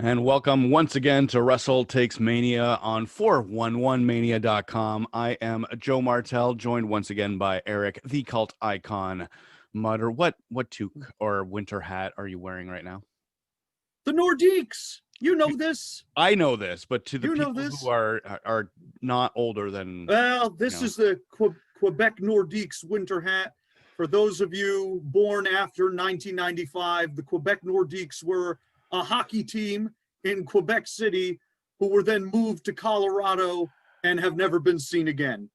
And welcome once again to WrestleTakesMania on 411mania.com. I am Joe Martel, joined once again by Eric, the cult icon Mutter. What toque or winter hat are you wearing right now? The Nordiques. You know this. I know this, but to the You know people this. who are not older than... Well, this is the Quebec Nordiques winter hat. For those of you born after 1995, the Quebec Nordiques were a hockey team in Quebec City who were then moved to Colorado and have never been seen again.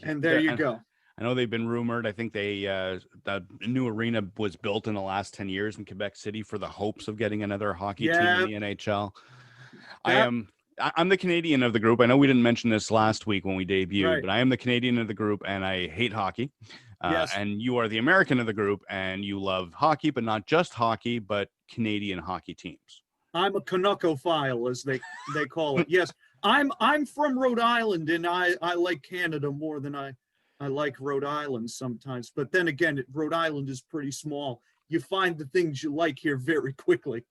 And there you go. I know they've been rumored. I think the new arena was built in the last 10 years in Quebec City for the hopes of getting another hockey team in the NHL. I'm the Canadian of the group. I know we didn't mention this last week when we debuted, but I am the Canadian of the group and I hate hockey. And you are the American of the group and you love hockey, but not just hockey, but Canadian hockey teams. I'm a Canuckophile, as they call it. Yes, I'm from Rhode Island, and I like Canada more than I like Rhode Island sometimes. But then again, Rhode Island is pretty small. You find the things you like here very quickly.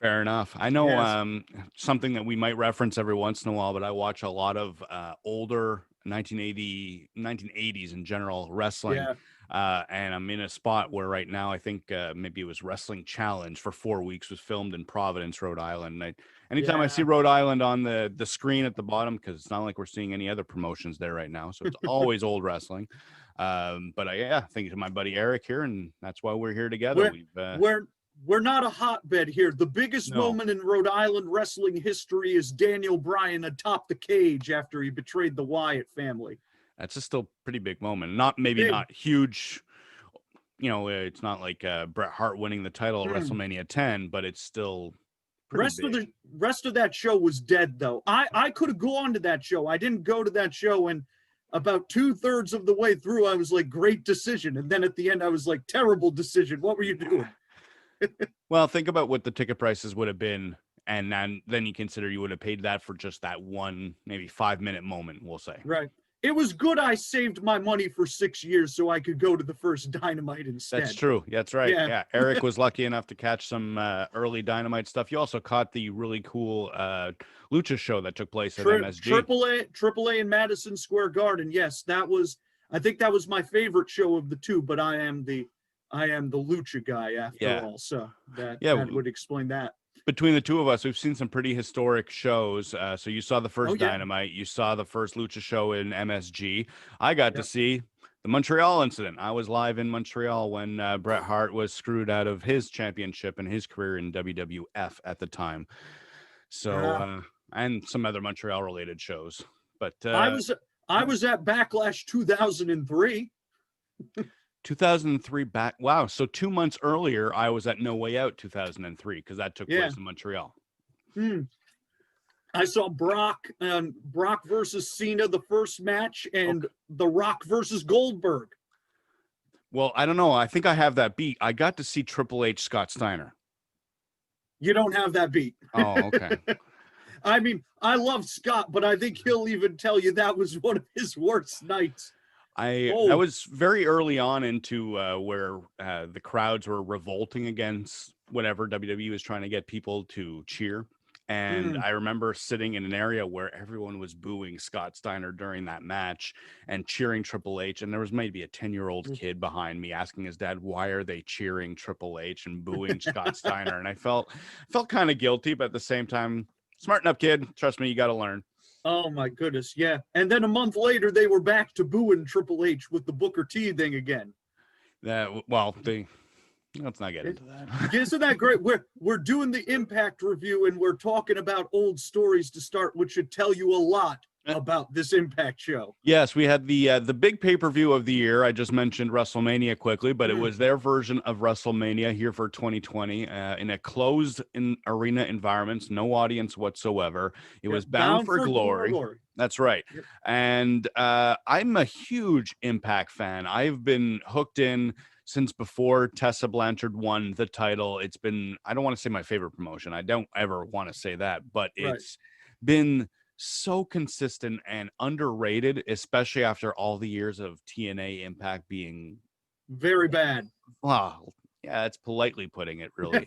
Fair enough. I know something that we might reference every once in a while, but I watch a lot of older 1980s in general wrestling. Yeah. And I'm in a spot where right now I think maybe it was Wrestling Challenge for 4 weeks was filmed in Providence, Rhode Island. Anytime I see Rhode Island on the screen at the bottom, because it's not like we're seeing any other promotions there right now, so it's always old wrestling. But I think to my buddy Eric here, and that's why we're here together. We're not a hotbed here. The biggest moment in Rhode Island wrestling history is Daniel Bryan atop the cage after he betrayed the Wyatt family. That's a still pretty big moment. Not huge. You know, it's not like Bret Hart winning the title at WrestleMania 10, but it's still pretty big. The rest of that show was dead, though. I could have gone to that show. I didn't go to that show, and about 2/3 of the way through, I was like, great decision. And then at the end, I was like, terrible decision. What were you doing? Well, think about what the ticket prices would have been, and then you consider you would have paid that for just that one, maybe 5-minute moment, we'll say. Right. It was good I saved my money for 6 years so I could go to the first Dynamite instead. That's true. That's right. Yeah. Eric was lucky enough to catch some early Dynamite stuff. You also caught the really cool Lucha show that took place at MSG. AAA in Madison Square Garden. Yes, I think that was my favorite show of the two, but I am the Lucha guy after all, so that would explain that. Between the two of us, we've seen some pretty historic shows. So you saw the first Dynamite, you saw the first Lucha show in MSG. I got to see the Montreal incident. I was live in Montreal when Bret Hart was screwed out of his championship and his career in WWF at the time. So and some other Montreal related shows. But I was at Backlash 2003. 2003 back. Wow. So 2 months earlier, I was at No Way Out 2003 because that took place in Montreal. I saw Brock versus Cena, the first match, and The Rock versus Goldberg. Well, I don't know. I think I have that beat. I got to see Triple H Scott Steiner. You don't have that beat. Oh, okay. I mean, I love Scott, but I think he'll even tell you that was one of his worst nights. I was very early on into where the crowds were revolting against whatever WWE was trying to get people to cheer. And I remember sitting in an area where everyone was booing Scott Steiner during that match and cheering Triple H. And there was maybe a 10-year-old kid behind me asking his dad, why are they cheering Triple H and booing Scott Steiner? And I felt kind of guilty, but at the same time, smarten up, kid. Trust me, you got to learn. Oh my goodness, yeah. And then a month later, they were back to booing Triple H with the Booker T thing again. Let's not get into that. Isn't that great? We're doing the Impact review, and we're talking about old stories to start, which should tell you a lot about this Impact show. Yes, we had the big pay-per-view of the year. I just mentioned WrestleMania quickly, but it was their version of WrestleMania here for 2020 in a closed arena environment, no audience whatsoever. It was Bound for Glory. That's right. Yep. And I'm a huge Impact fan. I've been hooked in since before Tessa Blanchard won the title. It's been, I don't want to say my favorite promotion. I don't ever want to say that, but it's been so consistent and underrated, especially after all the years of TNA Impact being very bad. Wow. Yeah, that's politely putting it, really.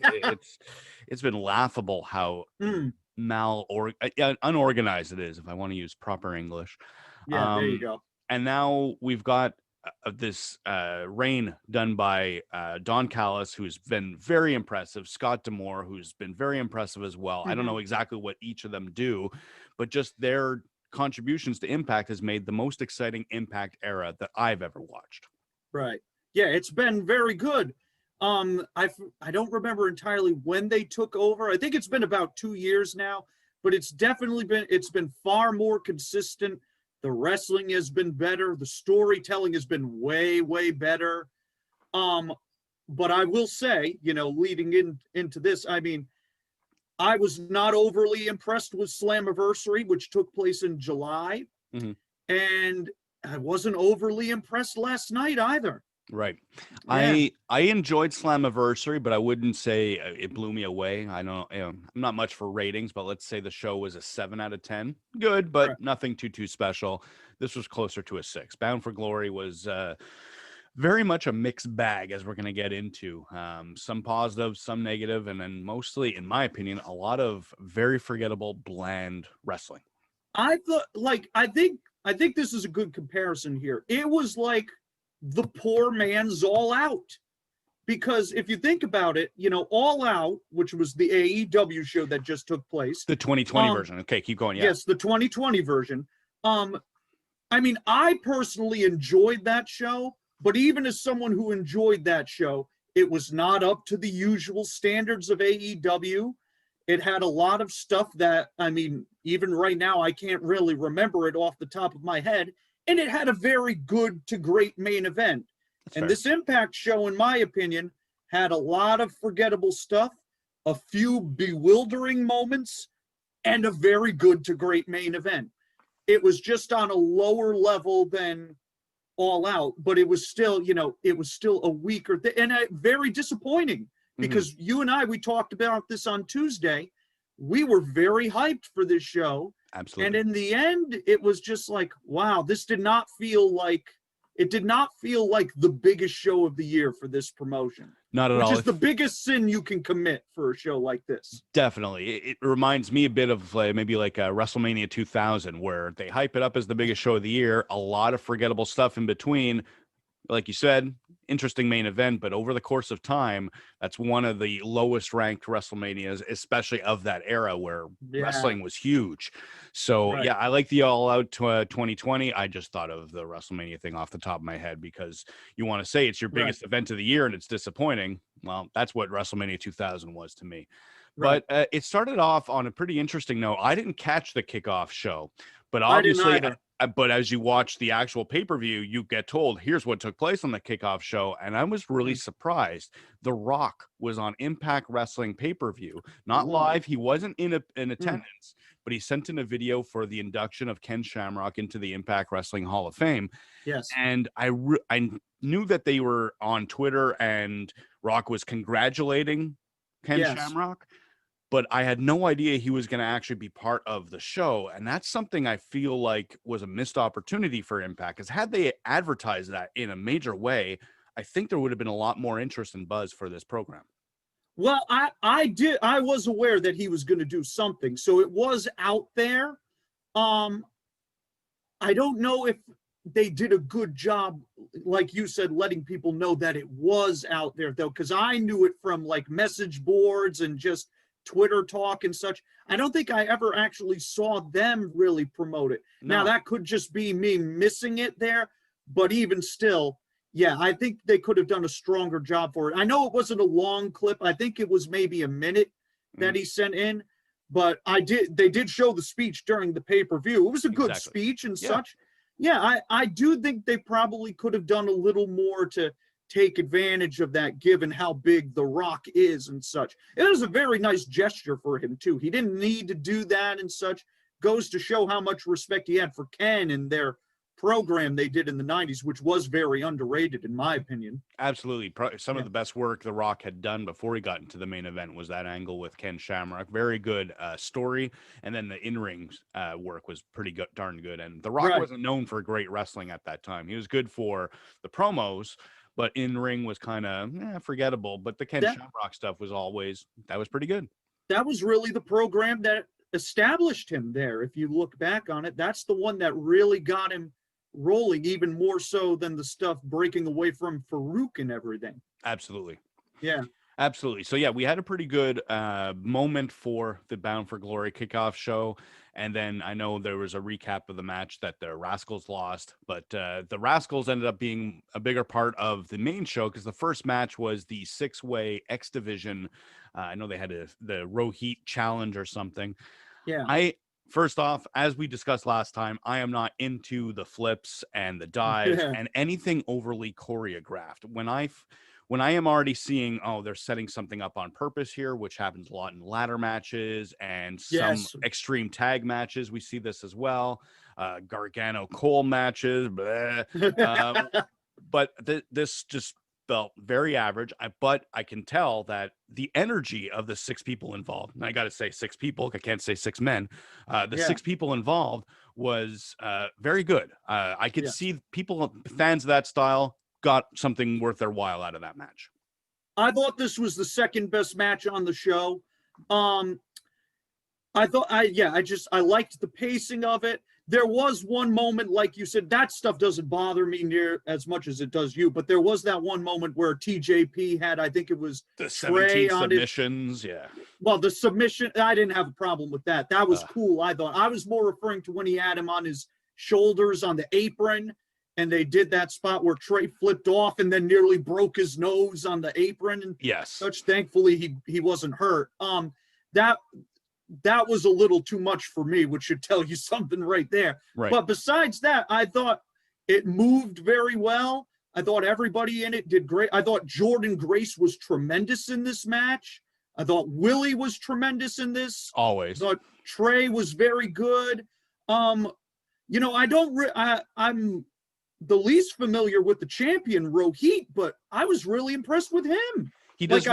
It's been laughable how Mm, unorganized it is, if I want to use proper English. yeah, there you Um, go. and now we've got this reign done by Don Callis, who's been very impressive, Scott D'Amore, who's been very impressive as well. I don't Mhm. know exactly what each of them do, but just their contributions to Impact has made the most exciting Impact era that I've ever watched. Right. Yeah, it's been very good. I don't remember entirely when they took over. I think it's been about 2 years now, but it's been far more consistent. The wrestling has been better. The storytelling has been way better. Um, but I will say, leading into this, I mean, I was not overly impressed with Slammiversary, which took place in July, Mhm. and I wasn't overly impressed last night either. Right. Yeah. I enjoyed Slammiversary, but I wouldn't say it blew me away. I know, I'm not much for ratings, but let's say the show was a 7 out of 10. Good, but Right. nothing too special. This was closer to a 6. Bound for Glory was very much a mixed bag, as we're going to get into. Some positive, some negative, and then mostly, in my opinion, a lot of very forgettable, bland wrestling. I thought, like, I think this is a good comparison here. It was like the poor man's All Out. Because if you think about it, All Out, which was the AEW show that just took place. The 2020 version. Okay, keep going. Yeah. Yes, the 2020 version. Um, I mean, I personally enjoyed that show, but even as someone who enjoyed that show, it was not up to the usual standards of AEW. It had a lot of stuff that, I mean, even right now, I can't really remember it off the top of my head. And it had a very good to great main event. That's And fair. this Impact show, in my opinion, had a lot of forgettable stuff, a few bewildering moments, and a very good to great main event. It was just on a lower level than All Out, but it was still, it was still a weaker and very disappointing because you and I, we talked about this on Tuesday. We were very hyped for this show. Absolutely. And in the end, it was just like, wow, this did not feel like the biggest show of the year for this promotion. Not at Which all. is the biggest sin you can commit for a show like this. Definitely. It reminds me a bit of maybe like WrestleMania 2000, where they hype it up as the biggest show of the year. A lot of forgettable stuff in between. Like you said, interesting main event, but over the course of time, that's one of the lowest ranked WrestleManias, especially of that era where wrestling was huge. So Right. yeah, I like the All Out 2020. I just thought of the WrestleMania thing off the top of my head because you want to say it's your biggest event of the year and it's disappointing. Well, that's what WrestleMania 2000 was to me. Right. But it started off on a pretty interesting note. I didn't catch the kickoff show, but I didn't obviously, either. but as you watch the actual pay-per-view, you get told, here's what took place on the kickoff show. And I was really surprised. The Rock was on Impact Wrestling pay-per-view, not Ooh. live. He wasn't in attendance, but he sent in a video for the induction of Ken Shamrock into the Impact Wrestling Hall of Fame. Yes. And I knew that they were on Twitter and Rock was congratulating Ken Shamrock, but I had no idea he was going to actually be part of the show. And that's something I feel like was a missed opportunity for Impact, because had they advertised that in a major way, I think there would have been a lot more interest and buzz for this program. Well, I was aware that he was going to do something, so it was out there. I don't know if they did a good job, like you said, letting people know that it was out there, though, because I knew it from like message boards and just Twitter talk and such. I don't think I ever actually saw them really promote it. No. Now, that could just be me missing it there, but even still, yeah, I think they could have done a stronger job for it. I know it wasn't a long clip. I think it was maybe a minute that he sent in, but they did show the speech during the pay-per-view. It was a good speech and such. Yeah, I do think they probably could have done a little more to take advantage of that, given how big The Rock is and such. It was a very nice gesture for him, too. He didn't need to do that and such. Goes to show how much respect he had for Ken and their program they did in the 90s, which was very underrated, in my opinion. Absolutely. Some of the best work The Rock had done before he got into the main event was that angle with Ken Shamrock. Very good story. And then the in-ring work was pretty good, darn good. And The Rock wasn't known for great wrestling at that time. He was good for the promos, but in ring was kind of forgettable. But the Ken Shamrock stuff was that was pretty good. That was really the program that established him there. If you look back on it, that's the one that really got him rolling, even more so than the stuff breaking away from Farouk and everything. Absolutely. Yeah. Absolutely. So yeah, we had a pretty good moment for the Bound for Glory kickoff show. And then I know there was a recap of the match that the Rascals lost, but the Rascals ended up being a bigger part of the main show because the first match was the 6-way X Division. I know they had the Rohit challenge or something. Yeah. First off, as we discussed last time, I am not into the flips and the dives and anything overly choreographed. When I am already seeing, they're setting something up on purpose here, which happens a lot in ladder matches and some extreme tag matches. We see this as well. Gargano Cole matches. But this just felt very average. But I can tell that the energy of the 6 people involved, and I got to say 6 people, I can't say 6 men, 6 people involved was very good. I could see fans of that style, got something worth their while out of that match. I thought this was the second best match on the show. I liked the pacing of it. There was one moment, like you said, that stuff doesn't bother me near as much as it does you, but there was that one moment where TJP had, I think it was the 17 submissions. Yeah. Well, the submission, I didn't have a problem with that. That was cool. I thought I was more referring to when he had him on his shoulders on the apron. And they did that spot where Trey flipped off and then nearly broke his nose on the apron and such. Thankfully, he wasn't hurt. That was a little too much for me, which should tell you something right there. Right. But besides that, I thought it moved very well. I thought everybody in it did great. I thought Jordan Grace was tremendous in this match. I thought Willie was tremendous in this. Always. I thought Trey was very good. I'm the least familiar with the champion Rohit, but I was really impressed with him. He does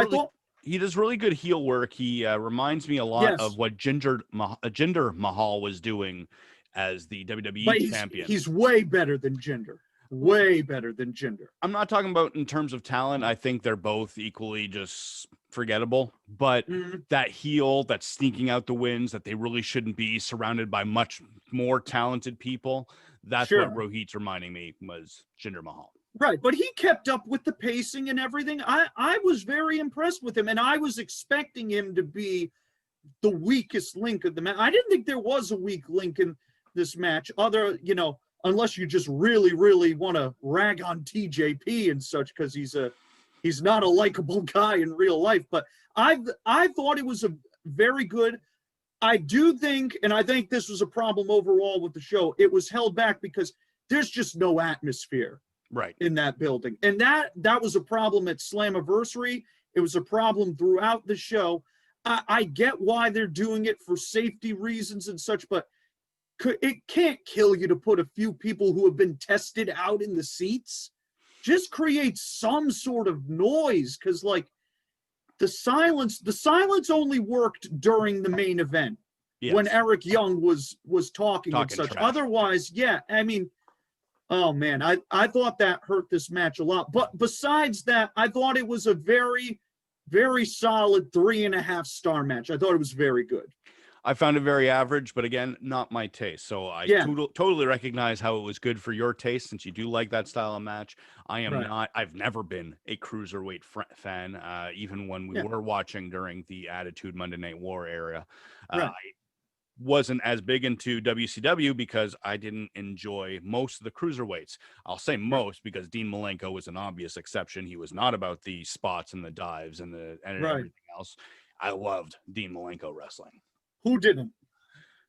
really good heel work. He reminds me a lot of what Jinder Mahal was doing as the WWE champion. He's way better than Jinder. Way better than Jinder. I'm not talking about in terms of talent. I think they're both equally just forgettable. But that heel that's sneaking out the wins that they really shouldn't be, surrounded by much more talented people. That's what Rohit's reminding me was Jinder Mahal. Right, but he kept up with the pacing and everything. I was very impressed with him, and I was expecting him to be the weakest link of the match. I didn't think there was a weak link in this match, unless you just really, really want to rag on TJP and such, because he's not a likable guy in real life. But I thought it was a very good. I do think, and I think this was a problem overall with the show, it was held back because there's just no atmosphere in that building. And that was a problem at Slammiversary. It was a problem throughout the show. I get why they're doing it for safety reasons and such, but it can't kill you to put a few people who have been tested out in the seats. Just create some sort of noise, because the silence only worked during the main event when Eric Young was talking and such. Trash. Otherwise, oh man, I thought that hurt this match a lot. But besides that, I thought it was a very, very solid 3.5-star match. I thought it was very good. I found it very average, but again, not my taste. So I totally recognize how it was good for your taste, since you do like that style of match. I am not. I've never been a cruiserweight fan, even when we were watching during the Attitude Monday Night War era. I wasn't as big into WCW because I didn't enjoy most of the cruiserweights. I'll say most because Dean Malenko was an obvious exception. He was not about the spots and the dives and everything else. I loved Dean Malenko wrestling. Who didn't?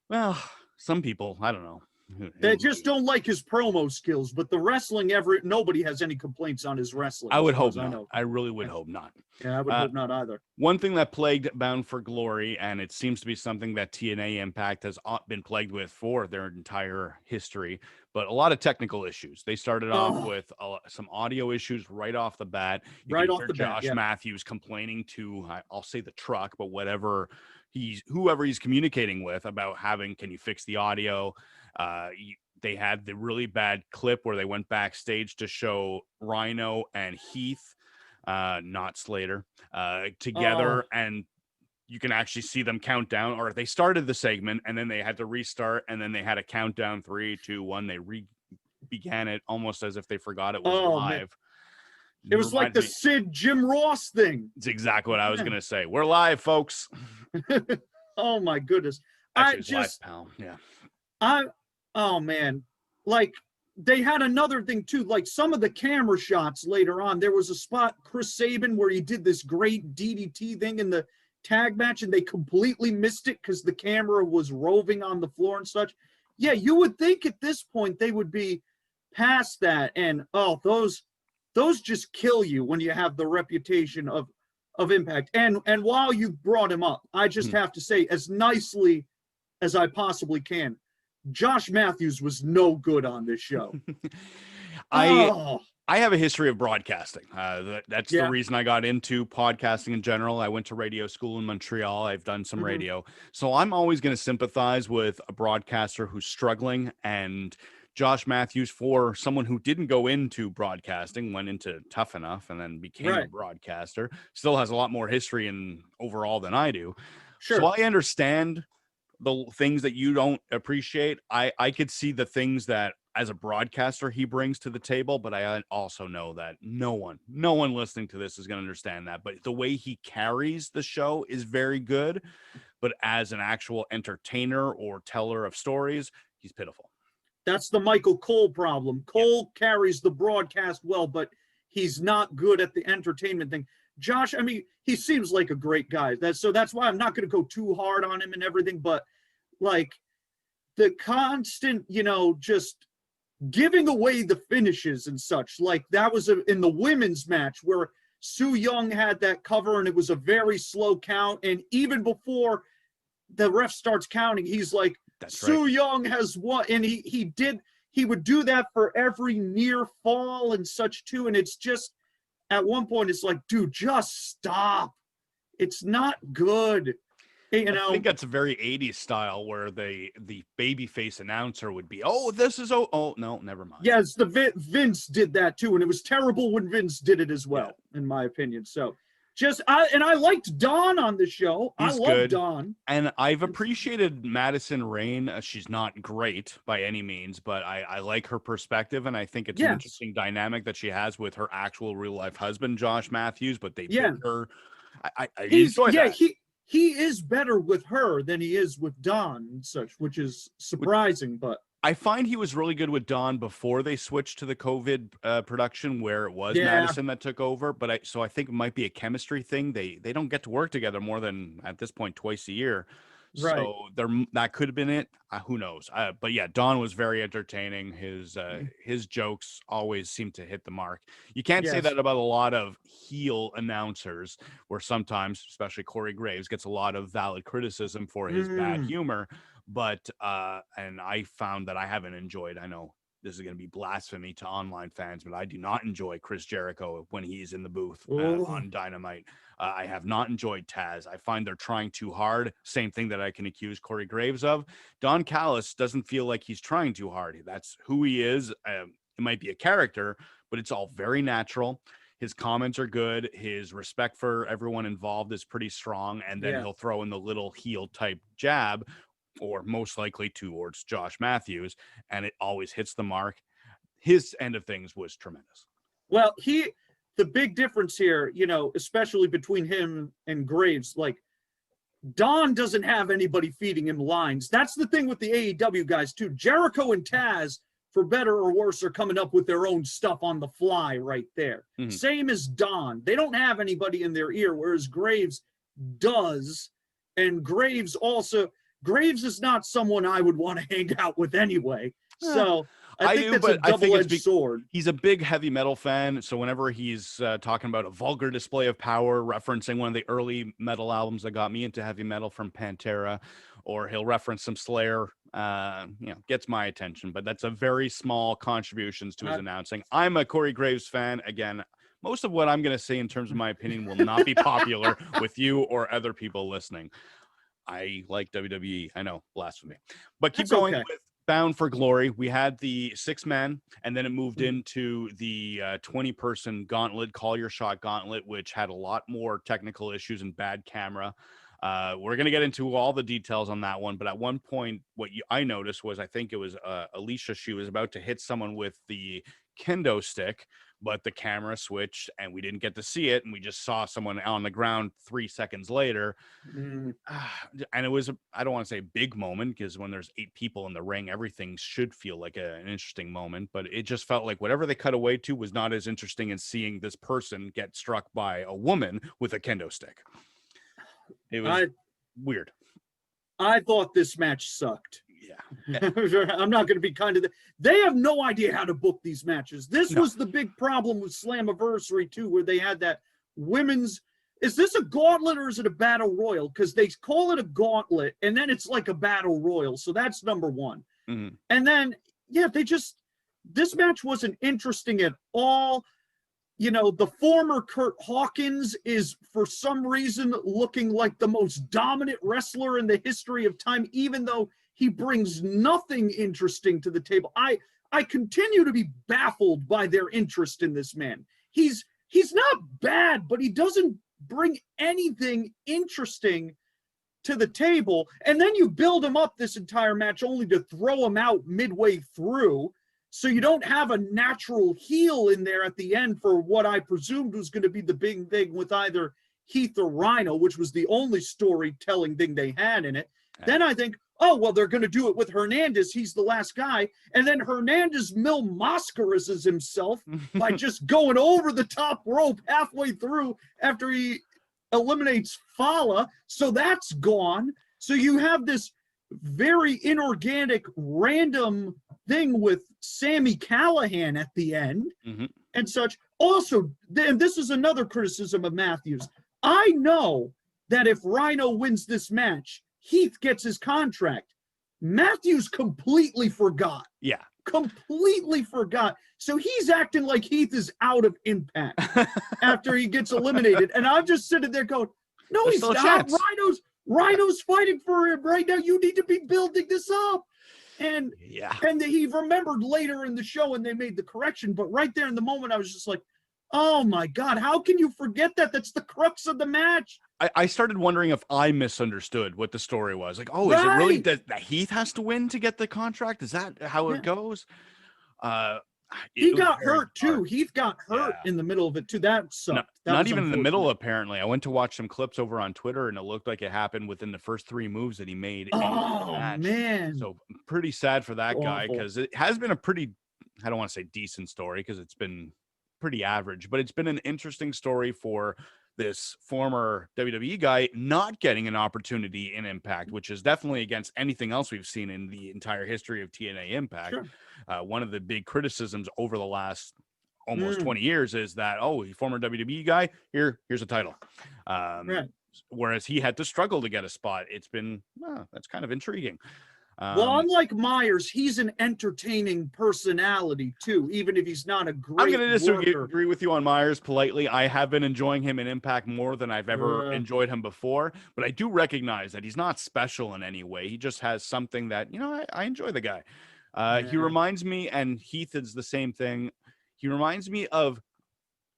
Well, some people, I don't know. They just don't like his promo skills, but the wrestling, nobody has any complaints on his wrestling. I would hope not. I really would hope not. Yeah, I would hope not either. One thing that plagued Bound for Glory, and it seems to be something that TNA Impact has been plagued with for their entire history, but a lot of technical issues. They started off with some audio issues right off the bat. Josh Matthews complaining to, I'll say the truck, but whoever he's communicating with about can you fix the audio? they had the really bad clip where they went backstage to show Rhino and Heath, not Slater, together, and you can actually see them count down, or they started the segment and then they had to restart, and then they had a countdown, 3, 2, 1. They began it almost as if they forgot it was live. Man. It was like the Sid Jim Ross thing. It's exactly what I was going to say. We're live, folks. Oh my goodness. Actually, live, pal. Yeah. Oh man. Like, they had another thing too, like some of the camera shots later on. There was a spot, Chris Sabin, where he did this great DDT thing in the tag match, and they completely missed it because the camera was roving on the floor and such. Yeah, you would think at this point they would be past that, and those just kill you when you have the reputation of Impact. And while you brought him up, I just have to say, as nicely as I possibly can, Josh Matthews was no good on this show. I have a history of broadcasting. That's the reason I got into podcasting in general. I went to radio school in Montreal. I've done some radio. So I'm always going to sympathize with a broadcaster who's struggling, and Josh Matthews, for someone who didn't go into broadcasting, went into Tough Enough and then became a broadcaster, still has a lot more history in overall than I do. Sure. So I understand the things that you don't appreciate. I could see the things that as a broadcaster he brings to the table, but I also know that no one listening to this is going to understand that. But the way he carries the show is very good, but as an actual entertainer or teller of stories, he's pitiful. That's the Michael Cole problem. Cole carries the broadcast well, but he's not good at the entertainment thing. Josh, I mean, he seems like a great guy. That's why I'm not going to go too hard on him and everything, but like the constant, just giving away the finishes and such. Like that was in the women's match where Su Yung had that cover and it was a very slow count. And even before the ref starts counting, he's like, Su Yung has won. And he would do that for every near fall and such too. And it's just, at one point, it's like, dude, just stop. It's not good. I think that's a very 80s style where the babyface announcer would be, no, never mind. Yes, Vince did that too, and it was terrible when Vince did it as well, in my opinion. So I liked Dawn on the show. I love Dawn. And I've appreciated Madison Rayne. She's not great by any means, but I like her perspective, and I think it's an interesting dynamic that she has with her actual real life husband, Josh Matthews, but they pick her. I enjoy that. He is better with her than he is with Dawn and such, which is surprising. But I find he was really good with Dawn before they switched to the COVID production where it was Madison that took over. But I think it might be a chemistry thing. They don't get to work together more than at this point twice a year. Right. So that could have been it. Who knows? But yeah, Dawn was very entertaining. His jokes always seem to hit the mark. You can't say that about a lot of heel announcers, where sometimes, especially Corey Graves, gets a lot of valid criticism for his bad humor. But and I found that I haven't enjoyed. I know this is going to be blasphemy to online fans, but I do not enjoy Chris Jericho when he's in the booth on Dynamite. I have not enjoyed Taz. I find they're trying too hard. Same thing that I can accuse Corey Graves of. Don Callis doesn't feel like he's trying too hard. That's who he is. It might be a character, but it's all very natural. His comments are good. His respect for everyone involved is pretty strong. And then he'll throw in the little heel type jab, or most likely towards Josh Matthews, and it always hits the mark. His end of things was tremendous. Well, the big difference here, especially between him and Graves, like Don doesn't have anybody feeding him lines. That's the thing with the AEW guys too. Jericho and Taz, for better or worse, are coming up with their own stuff on the fly right there. Same as Don. They don't have anybody in their ear, whereas Graves does. And Graves is not someone I would want to hang out with anyway. So I think that's a double-edged sword. He's a big heavy metal fan, so whenever he's talking about a vulgar display of power, referencing one of the early metal albums that got me into heavy metal from Pantera, or he'll reference some Slayer, gets my attention. But that's a very small contributions to his announcing. I'm a Corey Graves fan. Again, most of what I'm going to say in terms of my opinion will not be popular with you or other people listening. I like WWE. I know, blasphemy. But keep going with Bound for Glory. We had the 6-man, and then it moved into the 20-person Gauntlet, Call Your Shot Gauntlet, which had a lot more technical issues and bad camera. We're going to get into all the details on that one, but at one point, I noticed was, I think it was Alicia, she was about to hit someone with the kendo stick, but the camera switched and we didn't get to see it, and we just saw someone on the ground 3 seconds later. And it was, I don't want to say a big moment, because when there's 8 people in the ring, everything should feel like an interesting moment, but it just felt like whatever they cut away to was not as interesting as seeing this person get struck by a woman with a kendo stick. It was weird. I thought this match sucked. Yeah. I'm not going to be kind of they have no idea how to book these matches. This was the big problem with Slammiversary too, where they had that women's, is this a gauntlet or is it a battle royal? Because they call it a gauntlet and then it's like a battle royal. So that's number one. And then, this match wasn't interesting at all. You know, the former Kurt Hawkins is for some reason looking like the most dominant wrestler in the history of time, even though he brings nothing interesting to the table. I continue to be baffled by their interest in this man. He's not bad, but he doesn't bring anything interesting to the table. And then you build him up this entire match only to throw him out midway through. So you don't have a natural heel in there at the end for what I presumed was going to be the big thing with either Heath or Rhino, which was the only storytelling thing they had in it. Then I think, oh, well, they're going to do it with Hernandez. He's the last guy. And then Hernandez Mil Mascaras himself by just going over the top rope halfway through after he eliminates Fala. So that's gone. So you have this very inorganic, random thing with Sami Callihan at the end and such. Also, and this is another criticism of Matthews. I know that if Rhino wins this match, Heath gets his contract. Matthews completely forgot. Yeah. Completely forgot. So he's acting like Heath is out of Impact after he gets eliminated. And I'm just sitting there going, no, he's not. Rhino's fighting for him right now. You need to be building this up. And he remembered later in the show and they made the correction. But right there in the moment, I was just like, oh my God, how can you forget that? That's the crux of the match. I started wondering if I misunderstood what the story was. Like, oh, is it really that Heath has to win to get the contract? Is that how it goes? He got hurt too. Heath got hurt in the middle of it too. That sucked. Not even in the middle, apparently. I went to watch some clips over on Twitter, and it looked like it happened within the first 3 moves that he made. Oh, man. So pretty sad for that guy, because it has been a pretty, I don't want to say decent story, because it's been pretty average, but it's been an interesting story for this former WWE guy not getting an opportunity in Impact, which is definitely against anything else we've seen in the entire history of TNA Impact. One of the big criticisms over the last almost 20 years is that, oh, former WWE guy, here's a title. Whereas he had to struggle to get a spot. It's been, that's kind of intriguing. Well, unlike Myers, he's an entertaining personality too, even if he's not a great I'm going to disagree with you on Myers politely. I have been enjoying him in Impact more than I've ever enjoyed him before, but I do recognize that he's not special in any way. He just has something that, you know, I enjoy the guy. He reminds me, and Heath is the same thing. He reminds me of,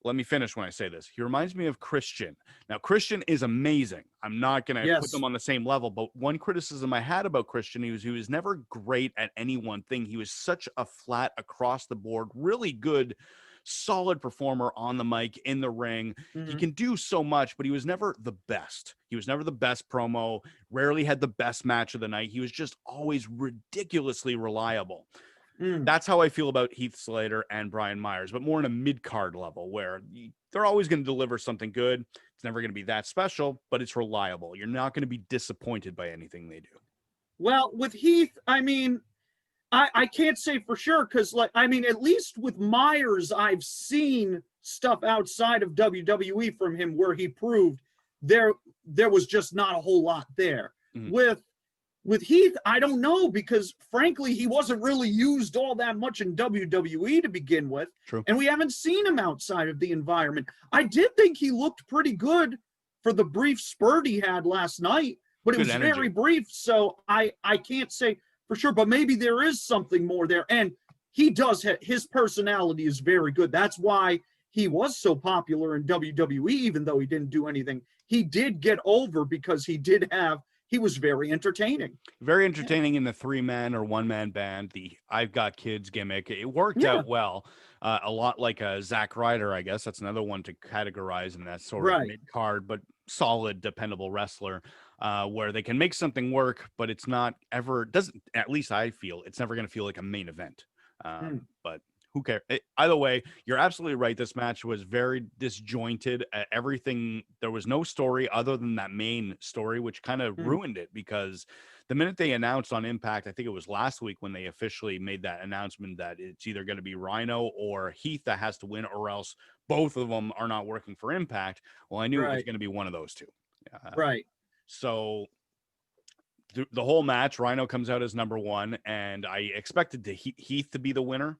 let me finish when I say this. He reminds me of Christian. Now, Christian is amazing. I'm not going to put them on the same level, but one criticism I had about Christian, he was never great at any one thing. He was such a flat across the board, really good, solid performer on the mic, in the ring. He can do so much, but he was never the best. He was never the best promo, rarely had the best match of the night. He was just always ridiculously reliable. That's how I feel about Heath Slater and Brian Myers, but more in a mid-card level where they're always going to deliver something good. It's never going to be that special, but it's reliable. You're not going to be disappointed by anything they do. Well, with Heath, I mean, I can't say for sure because, at least with Myers, I've seen stuff outside of WWE from him where he proved there was just not a whole lot there. With Heath, I don't know, because frankly, he wasn't really used all that much in WWE to begin with. And we haven't seen him outside of the environment. I did think he looked pretty good for the brief spurt he had last night, but it was very brief. So I can't say, for sure. But maybe there is something more there. And he does his personality is very good. That's why he was so popular in WWE, even though he didn't do anything. He did get over because he was very entertaining. Very entertaining in the 3-man or 1-man band, the I've Got Kids gimmick. It worked out well. A lot like a Zack Ryder, I guess. That's another one to categorize in that sort of mid-card, but solid, dependable wrestler, where they can make something work, but it's not ever, at least I feel, it's never going to feel like a main event. But who cares? Either way, you're absolutely right. This match was very disjointed. Everything, there was no story other than that main story, which kind of ruined it, because the minute they announced on Impact, I think it was last week when they officially made that announcement that it's either going to be Rhino or Heath that has to win, or else both of them are not working for Impact. Well, I knew it was going to be one of those two. So the whole match, Rhino comes out as number one, and I expected Heath to be the winner.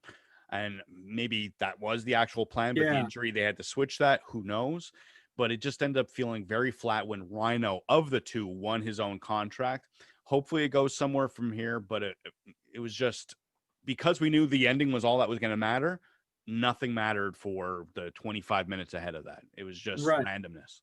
And maybe that was the actual plan, but the injury, they had to switch that. Who knows? But it just ended up feeling very flat when Rhino, of the two, won his own contract. Hopefully it goes somewhere from here, but it was just, because we knew the ending was all that was going to matter, nothing mattered for the 25 minutes ahead of that. It was just randomness.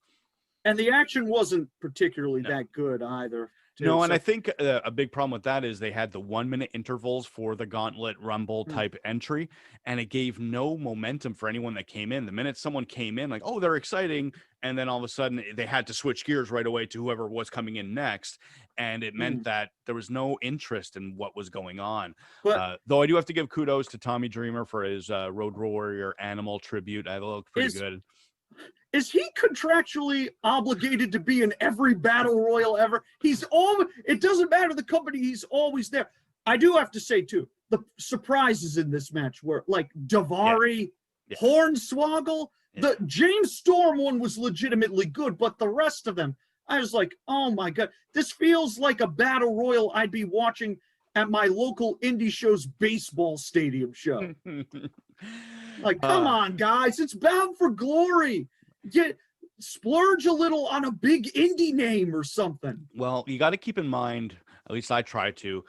And the action wasn't particularly that good either. No, and I think a big problem with that is they had the 1-minute intervals for the Gauntlet Rumble type entry, and it gave no momentum for anyone that came in. The minute someone came in, like, oh, they're exciting, and then all of a sudden they had to switch gears right away to whoever was coming in next, and it meant that there was no interest in what was going on. But, though I do have to give kudos to Tommy Dreamer for his Road Warrior Animal tribute. I looked pretty good. Is he contractually obligated to be in every battle royal ever? It doesn't matter the company, he's always there. I do have to say, too, the surprises in this match were like Daivari, Hornswoggle. The James Storm one was legitimately good, but the rest of them, I was like, oh my God, this feels like a battle royal I'd be watching at my local indie show's baseball stadium show. Like, come on, guys, it's Bound for Glory. Splurge a little on a big indie name or something. Well, you got to keep in mind, at least I try to,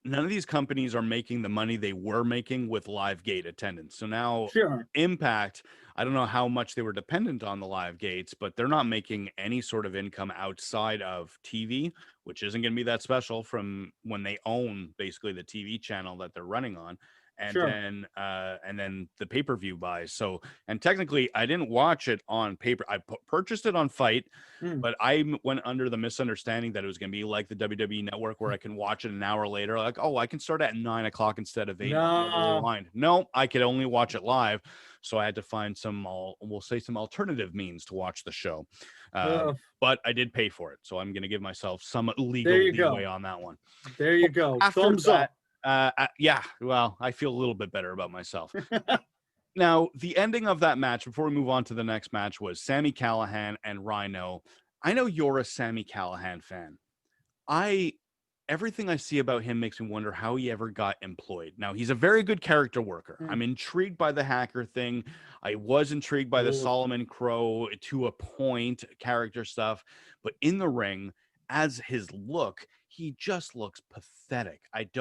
none of these companies are making the money they were making with live gate attendance. So now Impact, I don't know how much they were dependent on the live gates, but they're not making any sort of income outside of TV, which isn't going to be that special from when they own basically the TV channel that they're running on. And then the pay-per-view buys. So, and technically I didn't watch it on paper. I purchased it on Fight, but I went under the misunderstanding that it was going to be like the WWE Network, where I can watch it an hour later. Like, oh, I can start at 9 o'clock instead of 8. No, I could only watch it live. So I had to find some alternative means to watch the show. But I did pay for it. So I'm going to give myself some legal leeway on that one. There you go. Thumbs up. Well, I feel a little bit better about myself. Now, the ending of that match, before we move on to the next match, was Sami Callihan and Rhino. I know you're a Sami Callihan fan. Everything I see about him makes me wonder how he ever got employed. Now, he's a very good character worker. I'm intrigued by the hacker thing. I was intrigued by the Solomon Crow to a point character stuff, but in the ring, as his look, he just looks pathetic.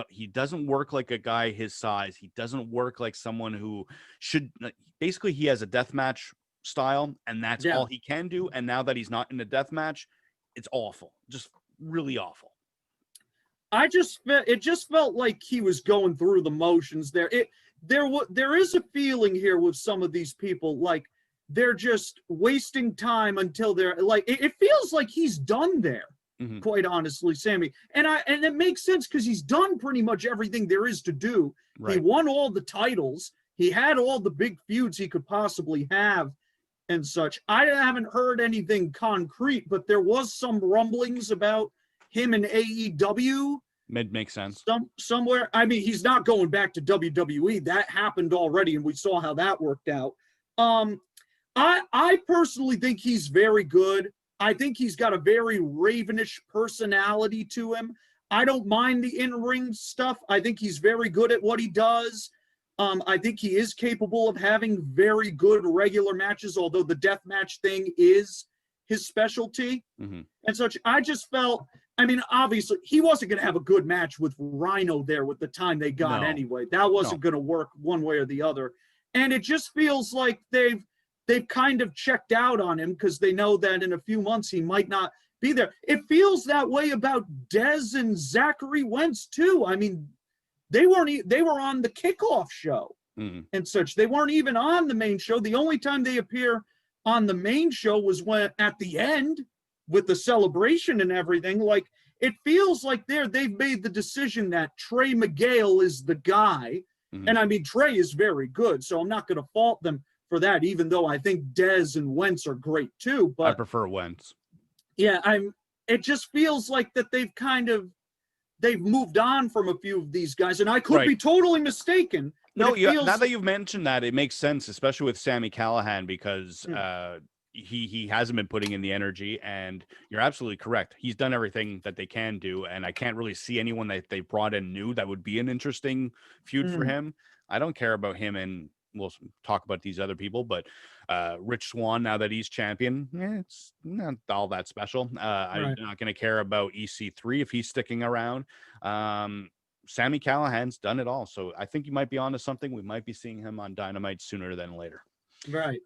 He doesn't work like a guy his size. He doesn't work like someone who should. Basically, he has a deathmatch style, and that's all he can do. And now that he's not in a deathmatch, it's awful. Just really awful. It just felt like he was going through the motions there. There is a feeling here with some of these people, like they're just wasting time until they're like, it feels like he's done there. Quite honestly, Sami, and it makes sense because he's done pretty much everything there is to do. He won all the titles. He had all the big feuds he could possibly have, and such. I haven't heard anything concrete, but there was some rumblings about him in AEW. Makes sense. Somewhere. I mean, he's not going back to WWE. That happened already, and we saw how that worked out. I personally think he's very good. I think he's got a very Ravenish personality to him. I don't mind the in-ring stuff. I think he's very good at what he does. I think he is capable of having very good regular matches, although the death match thing is his specialty and such. I just felt I mean, obviously, he wasn't going to have a good match with Rhino there with the time they got anyway. That wasn't going to work one way or the other. And it just feels like they've kind of checked out on him because they know that in a few months he might not be there. It feels that way about Dez and Zachary Wentz too. I mean, they were on the kickoff show and such. They weren't even on the main show. The only time they appear on the main show was when at the end with the celebration and everything. Like, it feels like they've made the decision that Trey Miguel is the guy. And I mean, Trey is very good, so I'm not going to fault them for that, even though I think Dez and Wentz are great too. But I prefer Wentz. Yeah, it just feels like that they've moved on from a few of these guys, and I could be totally mistaken. No, now that you've mentioned that, it makes sense, especially with Sami Callihan, because he hasn't been putting in the energy, and you're absolutely correct. He's done everything that they can do, and I can't really see anyone that they brought in new that would be an interesting feud for him. I don't care about him, and we'll talk about these other people, but Rich Swann, now that he's champion, it's not all that special. I'm not going to care about EC3 if he's sticking around. Sami Callihan's done it all, so I think you might be onto something. We might be seeing him on Dynamite sooner than later. Right.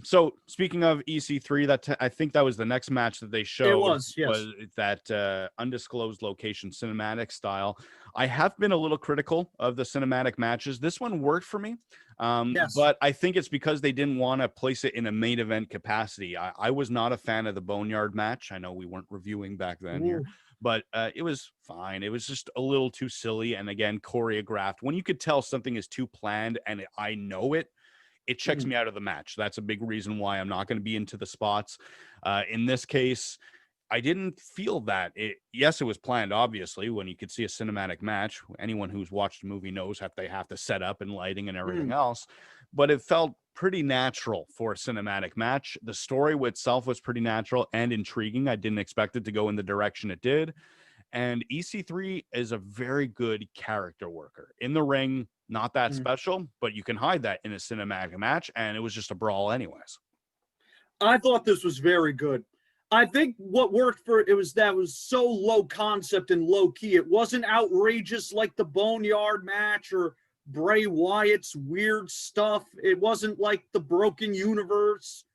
So speaking of EC3, I think that was the next match that they showed. It was, yes. Was that undisclosed location cinematic style. I have been a little critical of the cinematic matches. This one worked for me, but I think it's because they didn't want to place it in a main event capacity. I was not a fan of the Boneyard match. I know we weren't reviewing back then here, but it was fine. It was just a little too silly, and again, choreographed. When you could tell something is too planned, and I know it, it checks me out of the match. That's a big reason why I'm not going to be into the spots. In this case, I didn't feel that. Yes, it was planned, obviously, when you could see a cinematic match. Anyone who's watched a movie knows that they have to set up and lighting and everything else. But it felt pretty natural for a cinematic match. The story itself was pretty natural and intriguing. I didn't expect it to go in the direction it did. And EC3 is a very good character worker. In the ring, not that special, but you can hide that in a cinematic match, and it was just a brawl anyways. I thought this was very good. I think what worked for it was that was so low concept and low key. It wasn't outrageous like the Boneyard match or Bray Wyatt's weird stuff. It wasn't like the Broken Universe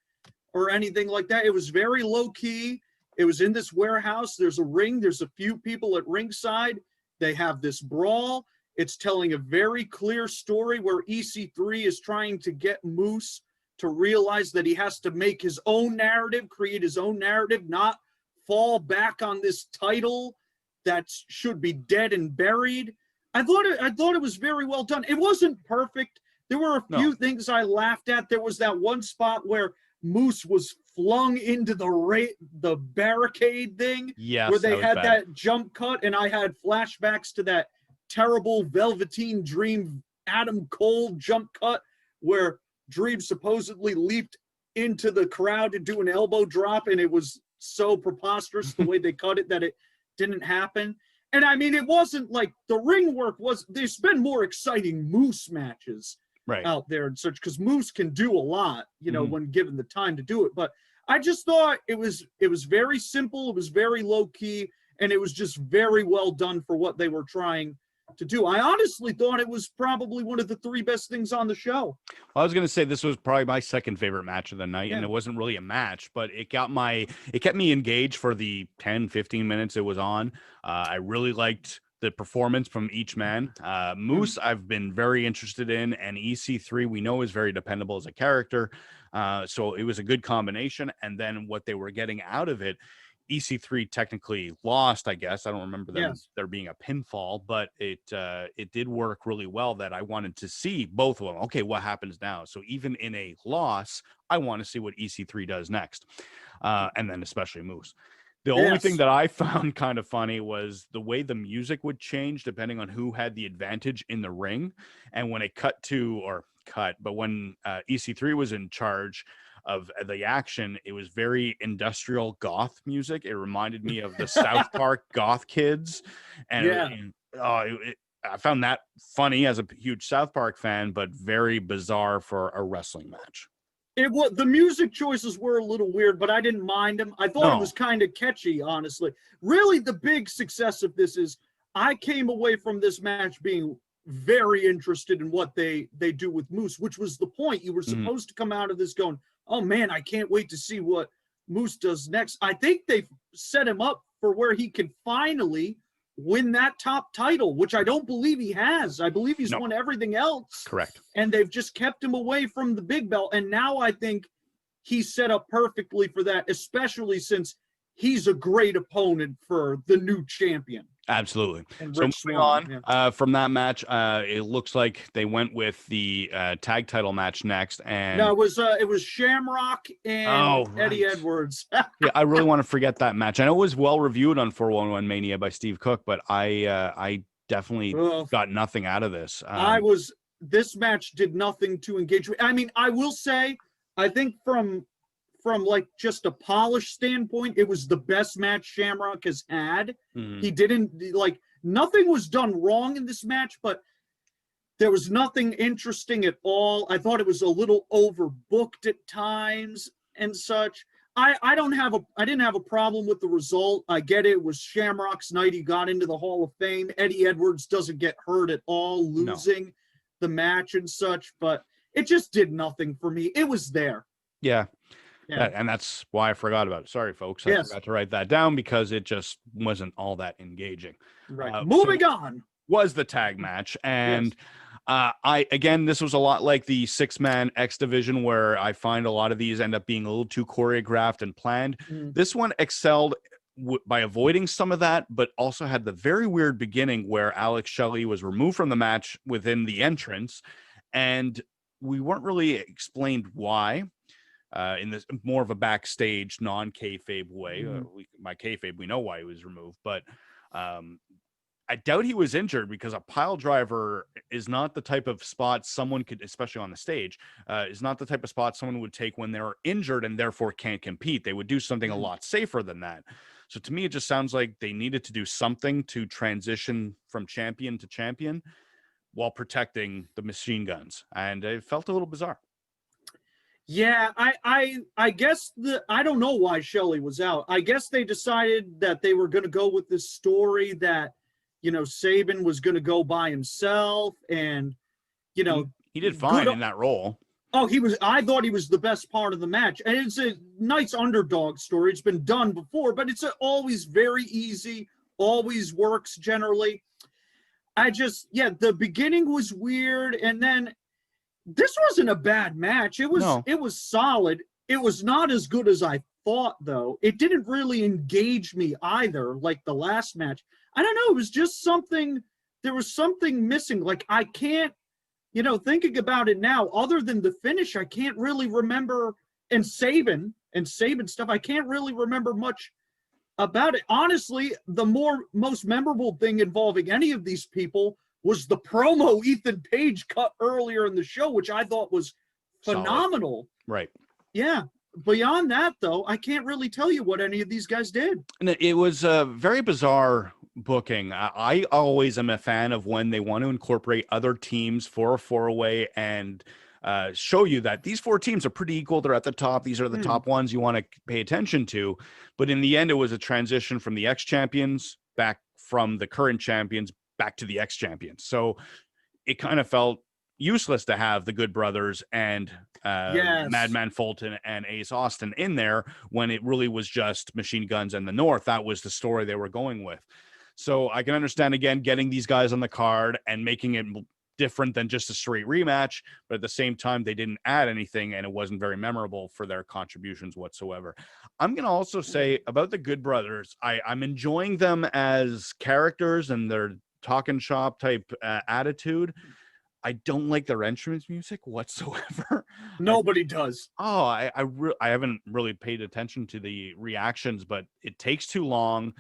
or anything like that. It was very low key. It was in this warehouse. There's a ring. There's a few people at ringside. They have this brawl. It's telling a very clear story where EC3 is trying to get Moose to realize that he has to make his own narrative, create his own narrative, not fall back on this title that should be dead and buried. I thought it was very well done. It wasn't perfect. There were a few things I laughed at. There was that one spot where Moose was flung into the barricade thing, where they had that jump cut, and I had flashbacks to that terrible Velveteen Dream Adam Cole jump cut where Dream supposedly leaped into the crowd to do an elbow drop, and it was so preposterous the way they cut it that it didn't happen. And I mean, it wasn't like the ring work there's been more exciting Moose matches out there and such, because Moose can do a lot, when given the time to do it. But I just thought it was very simple, it was very low key, and it was just very well done for what they were trying to do. I honestly thought it was probably one of the three best things on the show. Well, I was going to say this was probably my second favorite match of the night, and it wasn't really a match, but it kept me engaged for the 10, 15 minutes it was on. I really liked the performance from each man. Moose, I've been very interested in, and EC3 we know is very dependable as a character. So it was a good combination. And then what they were getting out of it, EC3 technically lost, I guess. I don't remember there being a pinfall, but it did work really well that I wanted to see both of them. Okay, what happens now? So even in a loss, I want to see what EC3 does next. And then especially Moose. The only thing that I found kind of funny was the way the music would change depending on who had the advantage in the ring. And when it but when EC3 was in charge of the action, it was very industrial goth music. It reminded me of the South Park goth kids. And I found that funny as a huge South Park fan, but very bizarre for a wrestling match. It was, the music choices were a little weird, but I didn't mind them. I thought it was kind of catchy, honestly. Really, the big success of this is I came away from this match being very interested in what they do with Moose, which was the point. You were supposed to come out of this going, oh man, I can't wait to see what Moose does next. I think they've set him up for where he can finally win that top title, which I don't believe he has. I believe he's won everything else. Correct. And they've just kept him away from the big belt. And now I think he's set up perfectly for that, especially since he's a great opponent for the new champion. Absolutely. And So Rich moving Swann, on from that match, it looks like they went with the tag title match next. And no, it was Shamrock and Eddie Edwards. Yeah, I really want to forget that match. I know it was well reviewed on 411 Mania by Steve Cook, but I definitely got nothing out of this. This match did nothing to engage me. I mean, I will say, I think from like just a polish standpoint, it was the best match Shamrock has had. He didn't, like, nothing was done wrong in this match, but there was nothing interesting at all. I thought it was a little overbooked at times and such. I didn't have a problem with the result. I get it. It was Shamrock's night. He got into the Hall of Fame. Eddie Edwards doesn't get hurt at all, losing the match and such, but it just did nothing for me. It was there. Yeah. And that's why I forgot about it. Sorry, folks. I forgot to write that down because it just wasn't all that engaging. Right. Moving on. Was the tag match. And this was a lot like the 6-man X division, where I find a lot of these end up being a little too choreographed and planned. This one excelled by avoiding some of that, but also had the very weird beginning where Alex Shelley was removed from the match within the entrance. And we weren't really explained why. In this more of a backstage non-kayfabe way. By kayfabe, we know why he was removed, but I doubt he was injured, because a pile driver is not the type of spot someone could, especially on the stage, is not the type of spot someone would take when they're injured and therefore can't compete. They would do something a lot safer than that. So to me, it just sounds like they needed to do something to transition from champion to champion while protecting the machine guns. And it felt a little bizarre. Yeah, I guess I don't know why Shelley was out. I guess they decided that they were going to go with this story that, you know, Sabin was going to go by himself, and, you know, he did fine in that role. Oh, I thought he was the best part of the match. And it's a nice underdog story. It's been done before, but it's always very easy, always works generally. The beginning was weird, and then this wasn't a bad match. It was solid. It was not as good as I thought, though. It didn't really engage me either, like the last match. I don't know. It was just something. There was something missing. Like, I can't, thinking about it now, other than the finish, I can't really remember. And Sabin stuff, I can't really remember much about it. Honestly, the most memorable thing involving any of these people was the promo Ethan Page cut earlier in the show, which I thought was phenomenal. Solid. Right. Yeah. Beyond that, though, I can't really tell you what any of these guys did. And it was a very bizarre booking. I always am a fan of when they want to incorporate other teams for a four-way and show you that these four teams are pretty equal. They're at the top. These are the top ones you want to pay attention to. But in the end, it was a transition from the ex-champions back from the current champions back to the ex-champions. So it kind of felt useless to have the Good Brothers and Madman Fulton and Ace Austin in there when it really was just Machine Guns and the North. That was the story they were going with. So I can understand, again, getting these guys on the card and making it different than just a straight rematch, but at the same time, they didn't add anything and it wasn't very memorable for their contributions whatsoever. I'm going to also say about the Good Brothers, I'm enjoying them as characters and their talking shop type attitude. I don't like their entrance music whatsoever. Nobody does. Oh, I haven't really paid attention to the reactions, but it takes too long.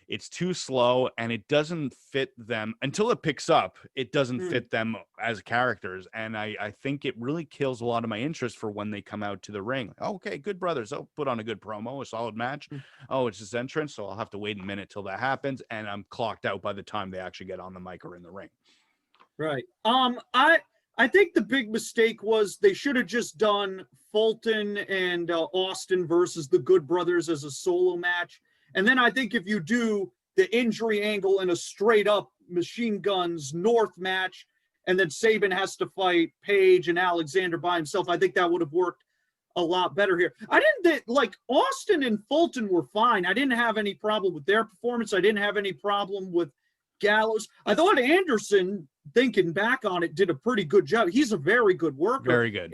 It's too slow, and it doesn't fit them until it picks up. It doesn't fit them as characters, and I think it really kills a lot of my interest for when they come out to the ring. Okay, Good Brothers. I'll put on a good promo, a solid match. Oh, it's his entrance, so I'll have to wait a minute till that happens, and I'm clocked out by the time they actually get on the mic or in the ring. Right. I I think the big mistake was they should have just done Fulton and Austin versus the Good Brothers as a solo match. And then I think if you do the injury angle in a straight up Machine Guns North match, and then Sabin has to fight Page and Alexander by himself, I think that would have worked a lot better here. I didn't like Austin and Fulton were fine. I didn't have any problem with their performance. I didn't have any problem with Gallows. I thought Anderson, thinking back on it, did a pretty good job. He's a very good worker. Very good.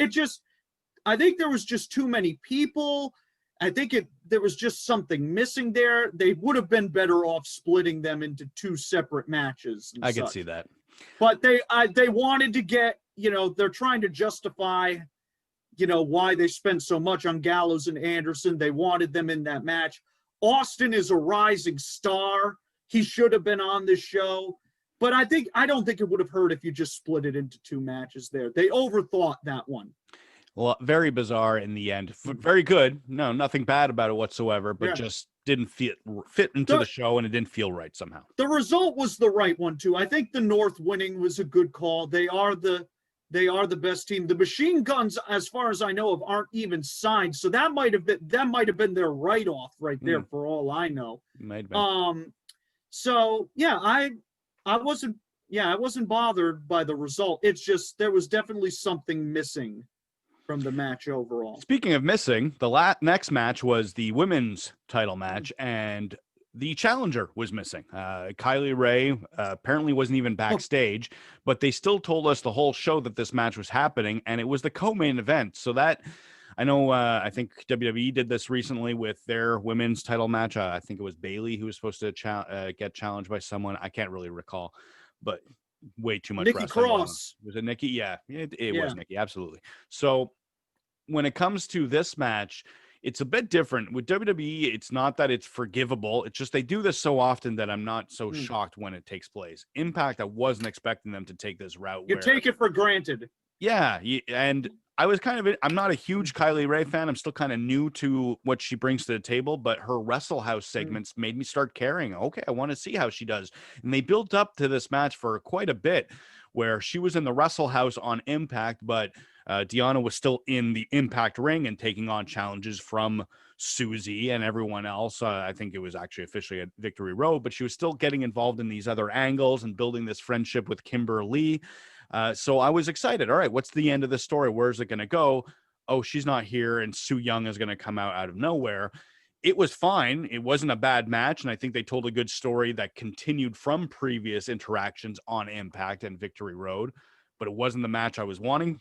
I think there was just too many people. I think there was just something missing there. They would have been better off splitting them into two separate matches. I can see that. But they wanted to get, they're trying to justify, why they spent so much on Gallows and Anderson. They wanted them in that match. Austin is a rising star. He should have been on this show. But I don't think it would have hurt if you just split it into two matches there. They overthought that one. Well, very bizarre in the end. Very good. No, nothing bad about it whatsoever, but just didn't fit into the show, and it didn't feel right somehow. The result was the right one too. I think the North winning was a good call. They are the best team. The Machine Guns, as far as I know of, aren't even signed, so that might have been their write-off right there for all I know. Might have been. So yeah, I wasn't bothered by the result. It's just there was definitely something missing from the match overall. Speaking of missing, the next match was the women's title match, and the challenger was missing. Kylie Rae apparently wasn't even backstage, but they still told us the whole show that this match was happening, and it was the co-main event. So that, I know, I think WWE did this recently with their women's title match. I think it was Bayley who was supposed to get challenged by someone. I can't really recall, but way too much Nikki wrestling. Cross. Was it Nikki? Yeah, it was Nikki, absolutely. So when it comes to this match, it's a bit different. With WWE, it's not that it's forgivable. It's just they do this so often that I'm not so shocked when it takes place. Impact, I wasn't expecting them to take this route. You take it for granted. Yeah, and I was I'm not a huge Kylie Rae fan. I'm still kind of new to what she brings to the table, but her Wrestle House segments made me start caring. Okay, I want to see how she does. And they built up to this match for quite a bit, where she was in the Wrestle House on Impact, but Deonna was still in the Impact ring and taking on challenges from Susie and everyone else. I think it was actually officially at Victory Road, but she was still getting involved in these other angles and building this friendship with Kimberly. So I was excited. All right, what's the end of the story? Where's it going to go? Oh, she's not here, and Su Yung is going to come out of nowhere. It was fine. It wasn't a bad match, and I think they told a good story that continued from previous interactions on Impact and Victory Road, but it wasn't the match I was wanting.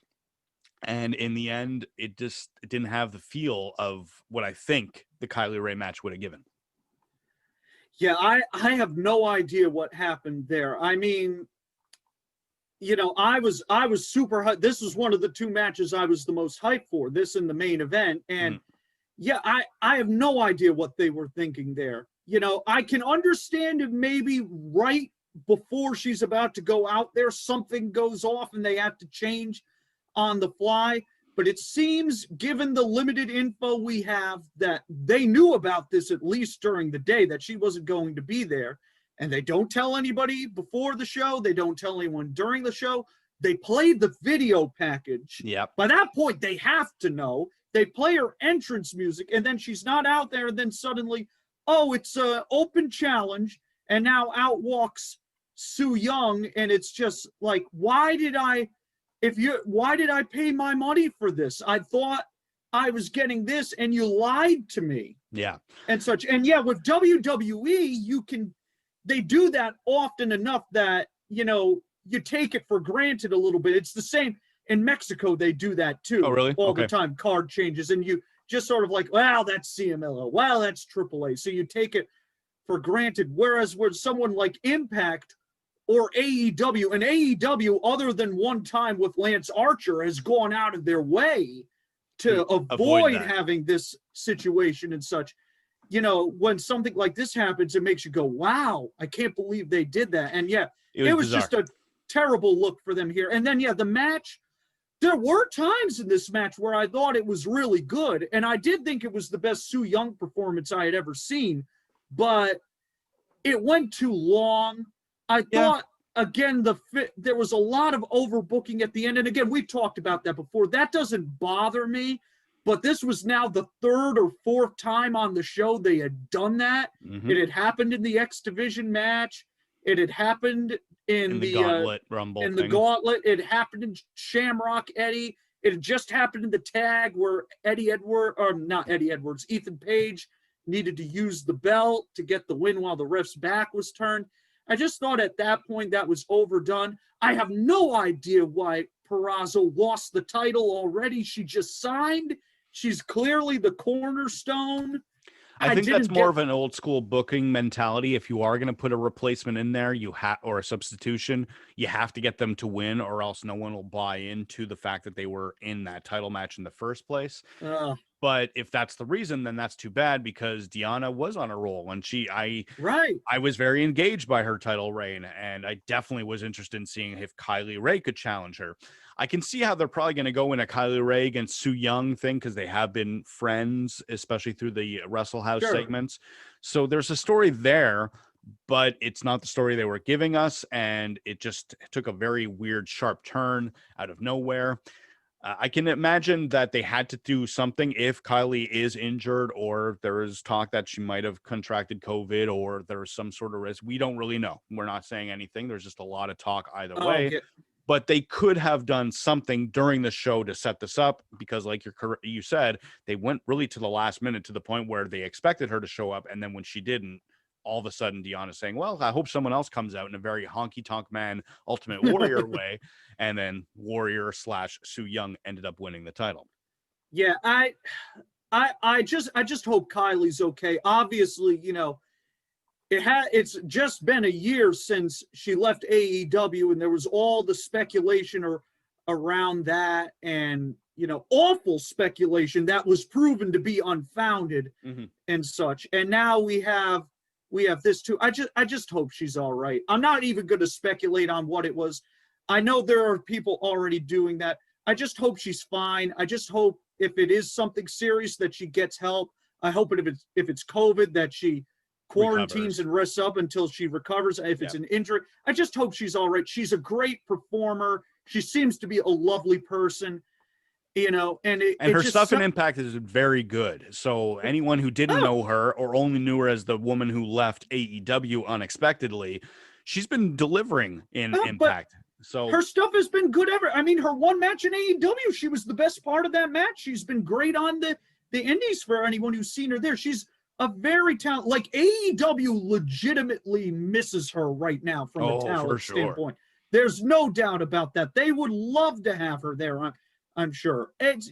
And in the end, it didn't have the feel of what I think the Kylie Rae match would have given. Yeah, I have no idea what happened there. I mean, I was super hyped. This was one of the two matches I was the most hyped for, this and the main event. And yeah, I have no idea what they were thinking there. I can understand if maybe right before she's about to go out there, something goes off and they have to change on the fly. But it seems, given the limited info we have, that they knew about this at least during the day, that she wasn't going to be there. And they don't tell anybody before the show. They don't tell anyone during the show. They played the video package. Yep. By that point, they have to know. They play her entrance music, and then she's not out there. And then suddenly, oh, it's an open challenge. And now out walks Su Yung. And it's just like, why did I pay my money for this? I thought I was getting this, and you lied to me. Yeah. And such. And yeah, with WWE, they do that often enough that, you take it for granted a little bit. It's the same in Mexico. They do that too. Oh, really? All the time, card changes. And you just sort of like, wow, that's CMLL. Wow, that's AAA. So you take it for granted. Whereas with someone like Impact or AEW, and AEW, other than one time with Lance Archer, has gone out of their way to avoid having this situation and such. When something like this happens, it makes you go, wow, I can't believe they did that. And yeah, it was just a terrible look for them here. And then, yeah, the match, there were times in this match where I thought it was really good. And I did think it was the best Su Yung performance I had ever seen, but it went too long. I thought again, there was a lot of overbooking at the end. And again, we've talked about that before. That doesn't bother me. But this was now the third or fourth time on the show they had done that. Mm-hmm. It had happened in the X Division match. It had happened in the Gauntlet Rumble. In the Gauntlet. It happened in Shamrock Eddie. It had just happened in the tag where Ethan Page needed to use the belt to get the win while the ref's back was turned. I just thought at that point that was overdone. I have no idea why Purrazzo lost the title already. She just signed. She's clearly the cornerstone. I think that's more of an old school booking mentality. If you are going to put a replacement in there, or a substitution, you have to get them to win, or else no one will buy into the fact that they were in that title match in the first place. But if that's the reason, then that's too bad, because Deonna was on a roll, and I was very engaged by her title reign, and I definitely was interested in seeing if Kylie Rae could challenge her. I can see how they're probably going to go in a Kylie Rae against Su Yung thing, because they have been friends, especially through the Wrestle House segments. So there's a story there, but it's not the story they were giving us, and it just took a very weird, sharp turn out of nowhere. I can imagine that they had to do something if Kylie is injured, or there is talk that she might have contracted COVID, or there's some sort of risk. We don't really know. We're not saying anything. There's just a lot of talk either way. Okay. But they could have done something during the show to set this up, because like you said, they went really to the last minute, to the point where they expected her to show up. And then when she didn't, all of a sudden Deonna's saying, well, I hope someone else comes out in a very honky-tonk man Ultimate Warrior way. And then Warrior / Su Yung ended up winning the title. Yeah, I just hope Kylie's okay. Obviously, it's just been a year since she left AEW, and there was all the speculation around that, and awful speculation that was proven to be unfounded and such. And now we have this too. I just hope she's all right. I'm not even going to speculate on what it was. I know there are people already doing that. I just hope she's fine. I just hope if it is something serious that she gets help. I hope if it's COVID that she quarantines and rests up until she recovers. If it's an injury, I just hope she's all right. She's a great performer. She seems to be a lovely person, and her stuff in Impact is very good. So anyone who didn't know her, or only knew her as the woman who left AEW unexpectedly, she's been delivering in Impact. So her stuff has been good ever. I mean, her one match in AEW, she was the best part of that match. She's been great on the indies for anyone who's seen her there. She's a very talented, like AEW legitimately misses her right now from a talent standpoint. There's no doubt about that. They would love to have her there. I'm sure. It's,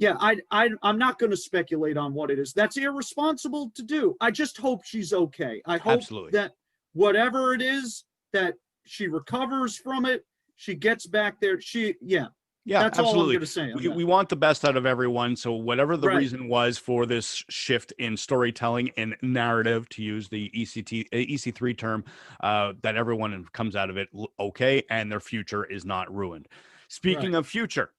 I'm not going to speculate on what it is. That's irresponsible to do. I just hope she's okay. I hope that whatever it is, that she recovers from it, she gets back there. That's all I'm going to say. We want the best out of everyone. So whatever the reason was for this shift in storytelling and narrative, to use the EC3 term, that everyone comes out of it okay, and their future is not ruined. Speaking of future,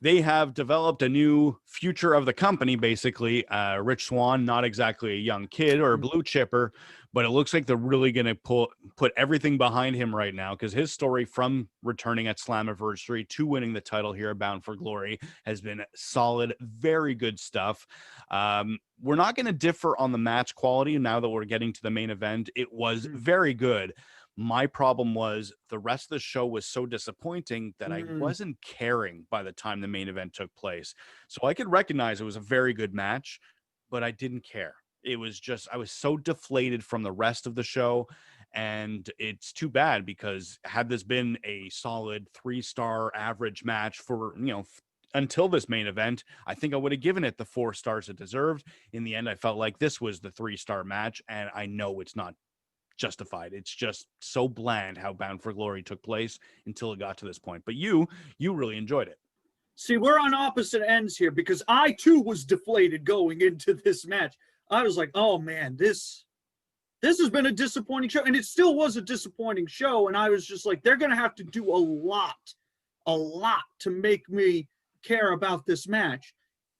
they have developed a new future of the company, basically. Rich Swann, not exactly a young kid or a blue chipper, but it looks like they're really going to put everything behind him right now, because his story from returning at Slammiversary to winning the title here at Bound for Glory has been solid, very good stuff. We're not going to differ on the match quality now that we're getting to the main event. It was very good. My problem was the rest of the show was so disappointing that I wasn't caring by the time the main event took place. So I could recognize it was a very good match, but I didn't care. It was just, I was so deflated from the rest of the show. And it's too bad, because had this been a solid 3-star average match for, until this main event, I think I would have given it the 4 stars it deserved. In the end, I felt like this was the 3-star match, and I know it's not justified. It's just so bland how Bound for Glory took place until it got to this point. But you really enjoyed it. See, we're on opposite ends here, because I too was deflated going into this match. I was like, oh man, this has been a disappointing show, and it still was a disappointing show. And I was just like, they're going to have to do a lot to make me care about this match.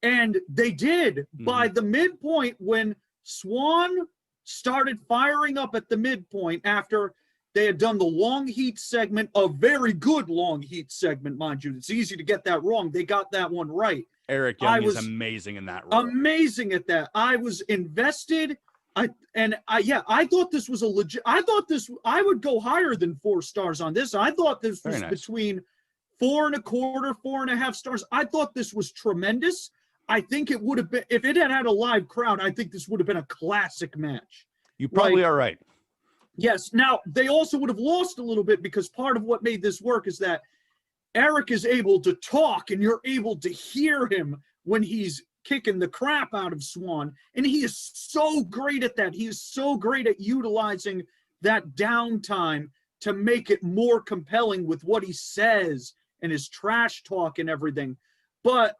And they did. By the midpoint, when Swann started firing up at the midpoint after They had done the long heat segment, a very good long heat segment, mind you. It's easy to get that wrong. They got that one right. Eric Young is amazing in that role. Amazing at that. I was invested. I thought this was a legit. I would go higher than 4 stars on this. I thought this was between 4.25, 4.5 stars. I thought this was tremendous. I think it would have been, if it had had a live crowd, I think this would have been a classic match. You probably are right. Yes. Now, they also would have lost a little bit because part of what made this work is that Eric is able to talk and you're able to hear him when he's kicking the crap out of Swann. And he is so great at that. He is so great at utilizing that downtime to make it more compelling with what he says and his trash talk and everything. But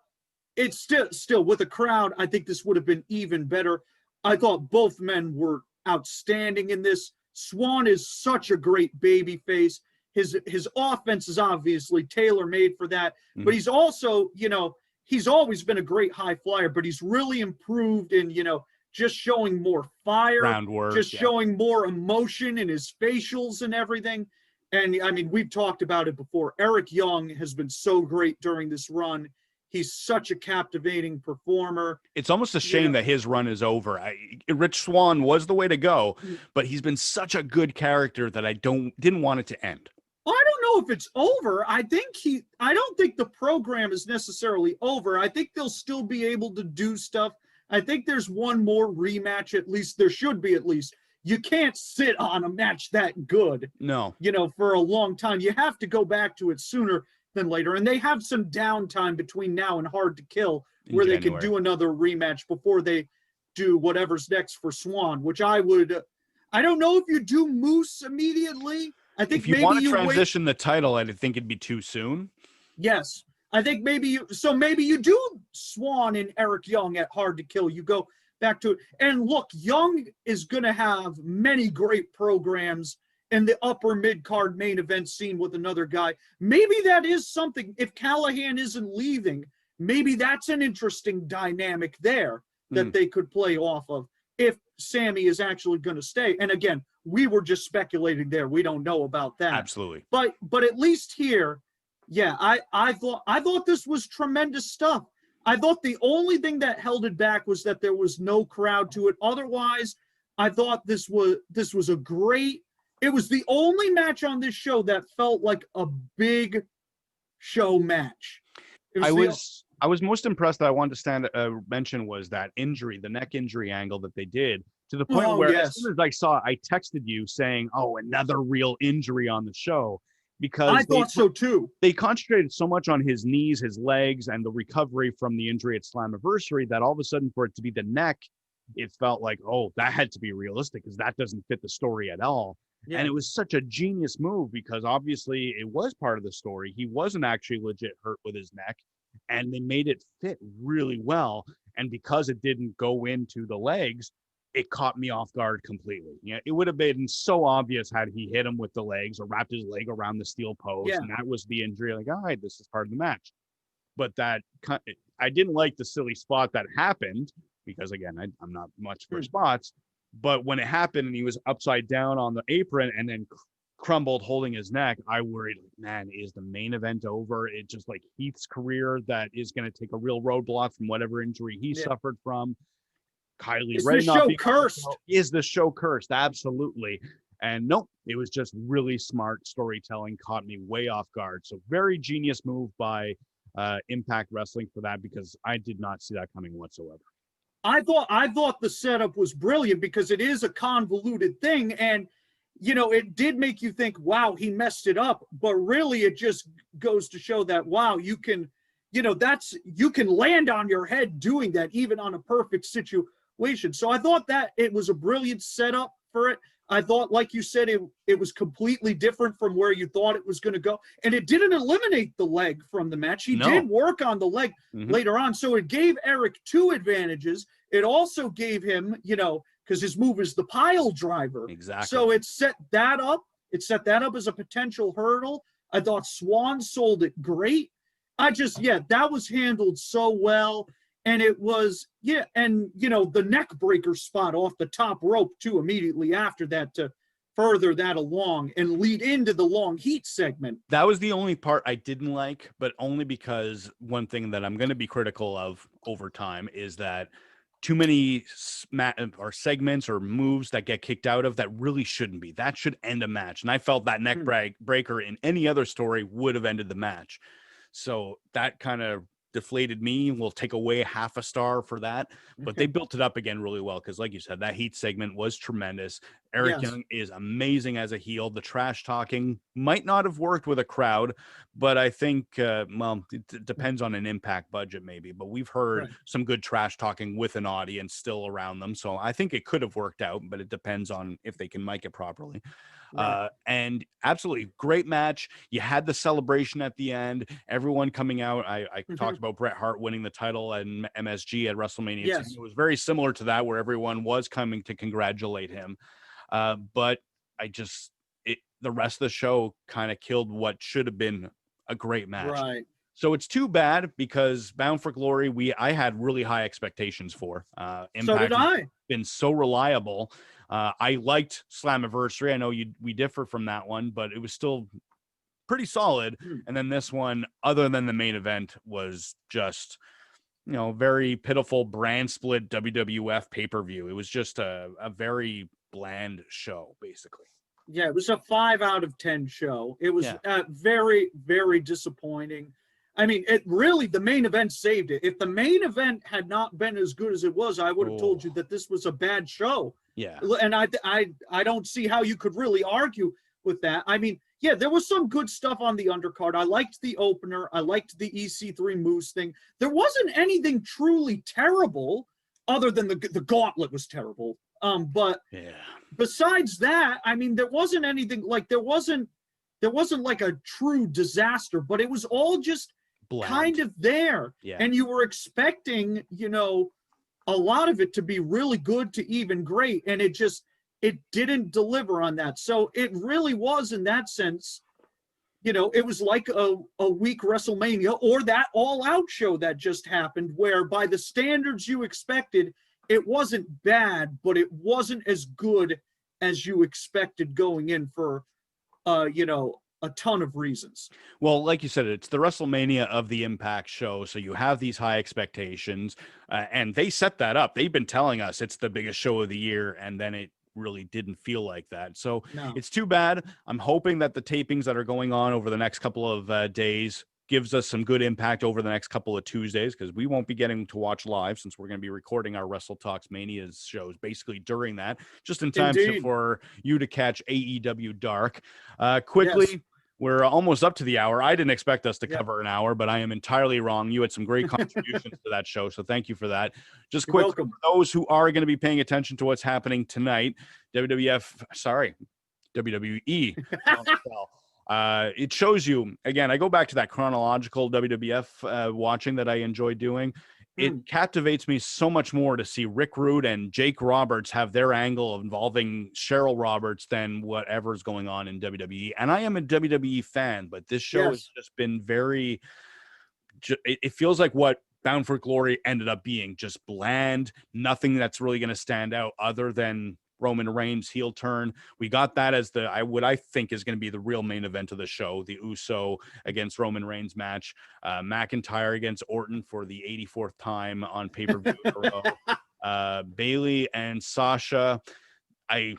it's still with a crowd, I think this would have been even better. I thought both men were outstanding in this. Swann is such a great baby face. His offense is obviously tailor-made for that, but he's also, he's always been a great high flyer, but he's really improved in, just showing more fire, showing more emotion in his facials and everything. And I mean, we've talked about it before. Eric Young has been so great during this run. He's such a captivating performer. It's almost a shame that his run is over. Rich Swann was the way to go, but he's been such a good character that I didn't want it to end. I don't know if it's over. I don't think the program is necessarily over. I think they'll still be able to do stuff. I think there's one more rematch, at least. There should be at least. You can't sit on a match that good. No. For a long time. You have to go back to it sooner than later. And they have some downtime between now and Hard to Kill where they could do another rematch before they do whatever's next for Swann, which I don't know if you do Moose immediately. I think if you want to transition the title, I think it'd be too soon. Yes. I think maybe you do Swann and Eric Young at Hard to Kill. You go back to it. And look, Young is going to have many great programs in the upper mid-card main event scene with another guy. Maybe that is something. If Callihan isn't leaving, maybe that's an interesting dynamic there that they could play off of if Sami is actually going to stay. And again, we were just speculating there. We don't know about that. Absolutely. But at least here, I thought this was tremendous stuff. I thought the only thing that held it back was that there was no crowd to it. Otherwise, I thought this was a great. It was the only match on this show that felt like a big show match. I was most impressed that I wanted to mention was that injury, the neck injury angle that they did, to the point where as soon as I saw it, I texted you saying, another real injury on the show, because I thought so too. They concentrated so much on his knees, his legs, and the recovery from the injury at Slammiversary that all of a sudden for it to be the neck, it felt like, that had to be realistic because that doesn't fit the story at all. Yeah. And it was such a genius move because obviously it was part of the story. He wasn't actually legit hurt with his neck, and they made it fit really well. And because it didn't go into the legs, it caught me off guard completely. It would have been so obvious had he hit him with the legs or wrapped his leg around the steel post, and that was the injury. Like, all right, this is part of the match. But I didn't like the silly spot that happened because, again, I'm not much for spots. But when it happened and he was upside down on the apron and then crumbled holding his neck, I worried, man, is the main event over? It's just like Heath's career that is going to take a real roadblock from whatever injury he suffered from. Kylie Rae not being cursed. Is the show cursed? Absolutely. And nope, it was just really smart storytelling, caught me way off guard. So very genius move by Impact Wrestling for that, because I did not see that coming whatsoever. I thought the setup was brilliant because it is a convoluted thing, and it did make you think, wow, he messed it up, but really it just goes to show that, wow, you can land on your head doing that even on a perfect situation. So I thought that it was a brilliant setup for it. I thought, like you said, it was completely different from where you thought it was going to go. And it didn't eliminate the leg from the match. He did work on the leg later on. So it gave Eric 2 advantages. It also gave him, because his move is the pile driver. Exactly. So it set that up. It set that up as a potential hurdle. I thought Swann sold it great. That was handled so well. And it was, the neck breaker spot off the top rope too, immediately after that further that along and lead into the long heat segment. That was the only part I didn't like, but only because one thing that I'm going to be critical of over time is that too many segments or moves that get kicked out of that really shouldn't be. That should end a match. And I felt that neck breaker in any other story would have ended the match. So that kind of deflated me. We'll take away half a star for that, but they built it up again really well, because like you said, that heat segment was tremendous. Eric Young is amazing as a heel. The trash talking might not have worked with a crowd, but I think it depends on an Impact budget maybe, but we've heard some good trash talking with an audience still around them, so I think it could have worked out, but it depends on if they can mic it properly. And absolutely great match. You had the celebration at the end, everyone coming out. I talked about Bret Hart winning the title and MSG at WrestleMania 10. It was very similar to that, where everyone was coming to congratulate him. But the rest of the show kind of killed what should have been a great match. So it's too bad, because Bound for Glory, I had really high expectations for. Impact so did I. Been so reliable. I liked Slammiversary. I know we differ from that one, but it was still pretty solid. And then this one, other than the main event, was just, very pitiful brand split WWF pay-per-view. It was just a very bland show, basically. Yeah, it was a 5 out of 10 show. It was very, very disappointing. I mean, the main event saved it. If the main event had not been as good as it was, I would have told you that this was a bad show. Yeah. And I don't see how you could really argue with that. I mean, yeah, there was some good stuff on the undercard. I liked the opener. I liked the EC3 Moose thing. There wasn't anything truly terrible, other than the Gauntlet was terrible. But besides that, I mean, there wasn't anything like there wasn't like a true disaster, but it was all just kind of there. And you were expecting, a lot of it to be really good to even great, and it didn't deliver on that. So it really was, in that sense, it was like a weak WrestleMania, or that All Out show that just happened, where by the standards you expected, it wasn't bad, but it wasn't as good as you expected going in for, a ton of reasons. Well, like you said, it's the WrestleMania of the Impact show, so you have these high expectations, and they set that up. They've been telling us it's the biggest show of the year, and then it really didn't feel like that. So it's too bad. I'm hoping that the tapings that are going on over the next couple of days gives us some good Impact over the next couple of Tuesdays, because we won't be getting to watch live, since we're going to be recording our WrestleTakesMania shows basically during that, just in time for you to catch AEW Dark. Quickly, we're almost up to the hour. I didn't expect us to cover an hour, but I am entirely wrong. You had some great contributions to that show, so thank you for that. Just quick, for those who are going to be paying attention to what's happening tonight, WWE. It shows you, again, I go back to that chronological WWF watching that I enjoy doing. It captivates me so much more to see Rick Rude and Jake Roberts have their angle involving Cheryl Roberts than whatever's going on in WWE. And I am a WWE fan, but this show has just been very, it feels like what Bound for Glory ended up being, just bland, nothing that's really going to stand out other than Roman Reigns' heel turn. We got that as what I think is going to be the real main event of the show, the Uso against Roman Reigns match, McIntyre against Orton for the 84th time on pay-per-view in a row. Bayley and Sasha, I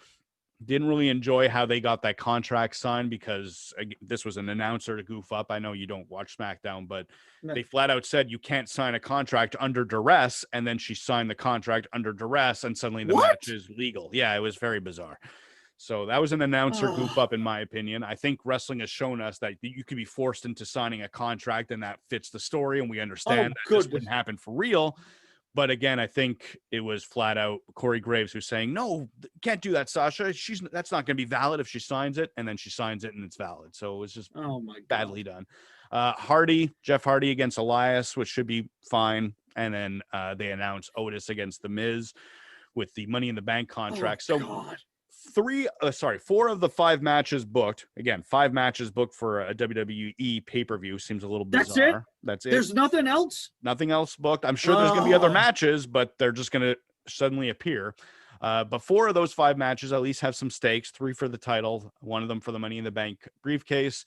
didn't really enjoy how they got that contract signed, because this was an announcer to goof up. I know you don't watch SmackDown, but they flat out said you can't sign a contract under duress, and then she signed the contract under duress, and suddenly the match is legal. Yeah, it was very bizarre. So that was an announcer goof up, in my opinion. I think wrestling has shown us that you could be forced into signing a contract, and that fits the story, and we understand that this wouldn't happen for real. But again, I think it was flat out Corey Graves who's saying, no, can't do that, Sasha. That's not going to be valid if she signs it. And then she signs it and it's valid. So it was just badly done. Jeff Hardy against Elias, which should be fine. And then they announced Otis against The Miz with the Money in the Bank contract. Four of the 5 matches booked. Again, 5 matches booked for a WWE pay-per-view seems a little bizarre. That's it. There's nothing else? Nothing else booked. I'm sure there's going to be other matches, but they're just going to suddenly appear. But 4 of those 5 matches at least have some stakes, 3 for the title, 1 of them for the Money in the Bank briefcase.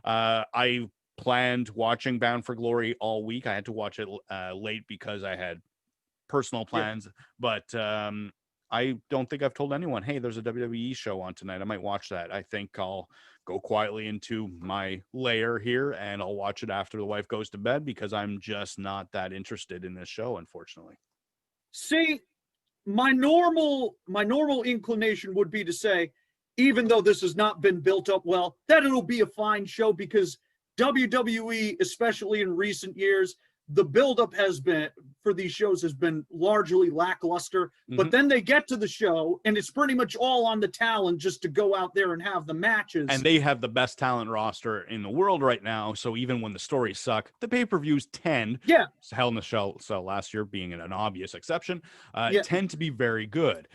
I planned watching Bound for Glory all week. I had to watch it late because I had personal plans, but I don't think I've told anyone, hey, there's a WWE show on tonight. I might watch that. I think I'll go quietly into my lair here and I'll watch it after the wife goes to bed because I'm just not that interested in this show, unfortunately. See, my normal inclination would be to say, even though this has not been built up well, that it'll be a fine show because WWE, especially in recent years, the buildup has been for these shows has been largely lackluster. But then they get to the show and it's pretty much all on the talent just to go out there and have the matches. And they have the best talent roster in the world right now. So even when the stories suck, the pay-per-views tend, Hell in a Cell last year being an obvious exception, tend to be very good.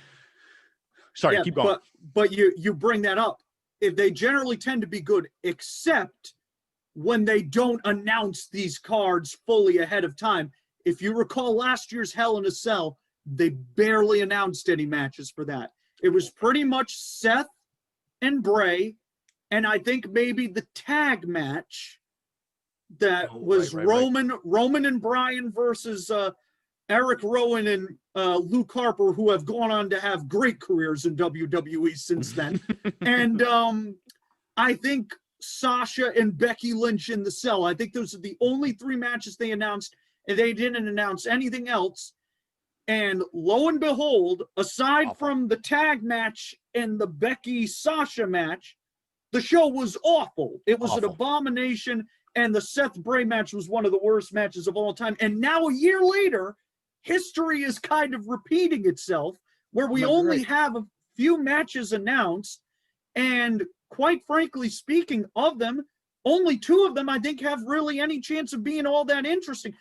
Sorry, keep going. But you bring that up. If they generally tend to be good, except when they don't announce these cards fully ahead of time. If you recall last year's Hell in a Cell, they barely announced any matches for that. It was pretty much Seth and Bray, and I think maybe the tag match that was Roman and Bryan versus Eric Rowan and Luke Harper, who have gone on to have great careers in WWE since then. And I think Sasha and Becky Lynch in the Cell. I think those are the only 3 matches they announced, and they didn't announce anything else. And lo and behold, aside from the tag match and the Becky-Sasha match, the show was awful. It was an abomination, and the Seth Bray match was one of the worst matches of all time. And now, a year later, history is kind of repeating itself, where we only have a few matches announced, and quite frankly speaking of them, only 2 of them I think have really any chance of being all that interesting.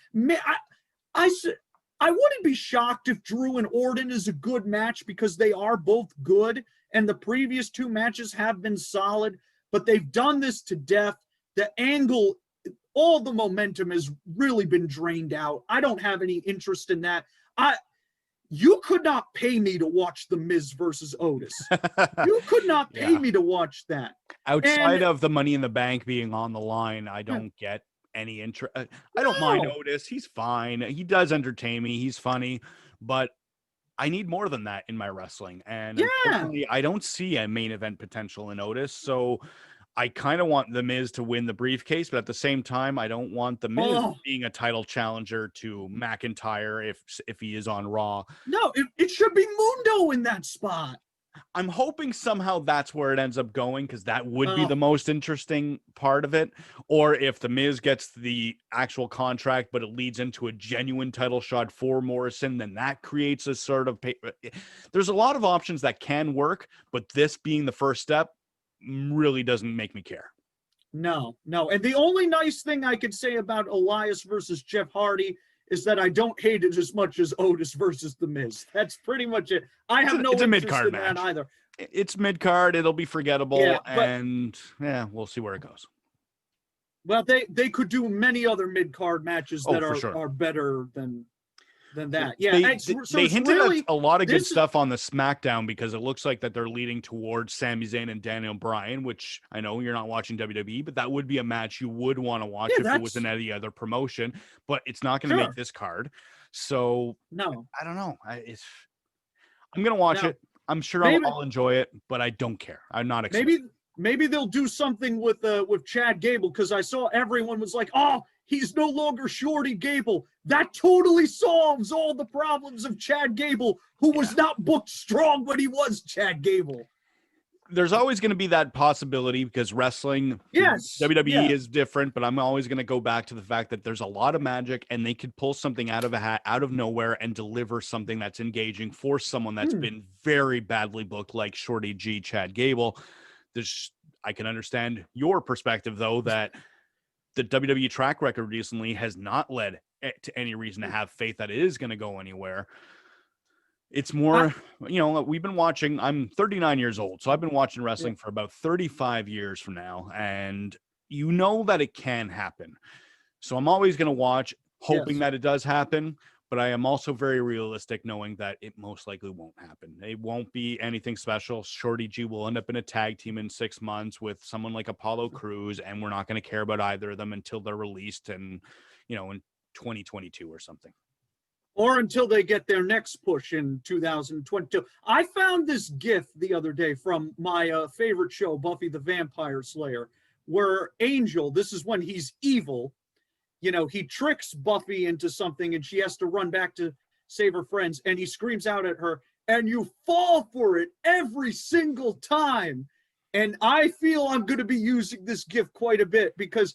I wouldn't be shocked if Drew and Orton is a good match because they are both good, and the previous 2 matches have been solid, but they've done this to death. The angle, all the momentum has really been drained out. I don't have any interest in that. You could not pay me to watch The Miz versus Otis. You could not pay me to watch that. Outside of the Money in the Bank being on the line, I don't get any interest. I don't mind Otis. He's fine. He does entertain me. He's funny. But I need more than that in my wrestling. And unfortunately, I don't see a main event potential in Otis. So I kind of want The Miz to win the briefcase, but at the same time, I don't want The Miz being a title challenger to McIntyre if he is on Raw. No, it should be Mundo in that spot. I'm hoping somehow that's where it ends up going, because that would be the most interesting part of it. Or if The Miz gets the actual contract, but it leads into a genuine title shot for Morrison, then that creates a sort of... There's a lot of options that can work, but this being the first step really doesn't make me care. No. And the only nice thing I could say about Elias versus Jeff Hardy is that I don't hate it as much as Otis versus The Miz. That's pretty much it. I have no interest in that either. It's mid-card. It'll be forgettable, and we'll see where it goes. Well, they could do many other mid-card matches that are better than that. Yeah, they hinted at a lot of good stuff on the SmackDown, because it looks like that they're leading towards Sami Zayn and Daniel Bryan, which I know you're not watching WWE, but that would be a match you would want to watch if it was in any other promotion. But it's not going to make this card, so no, I don't know. I'm going to watch it. I'm sure I'll enjoy it, but I don't care. I'm not excited. Maybe they'll do something with Chad Gable, because I saw everyone was like, "Oh, he's no longer Shorty Gable." That totally solves all the problems of Chad Gable, who was not booked strong when he was Chad Gable. There's always going to be that possibility, because wrestling, WWE is different, but I'm always going to go back to the fact that there's a lot of magic, and they could pull something out of a hat, out of nowhere, and deliver something that's engaging for someone that's been very badly booked, like Shorty G, Chad Gable. I can understand your perspective, though, that the WWE track record recently has not led to any reason to have faith that it is going to go anywhere. It's more, we've been watching, I'm 39 years old, so I've been watching wrestling for about 35 years from now, and you know that it can happen. So I'm always going to watch, hoping that it does happen, but I am also very realistic, knowing that it most likely won't happen. It won't be anything special. Shorty G will end up in a tag team in 6 months with someone like Apollo Crews, and we're not going to care about either of them until they're released and, in 2022 or something. Or until they get their next push in 2022. I found this GIF the other day from my favorite show, Buffy the Vampire Slayer, where Angel, this is when he's evil, he tricks Buffy into something and she has to run back to save her friends, and he screams out at her, and you fall for it every single time. And I feel I'm going to be using this GIF quite a bit, because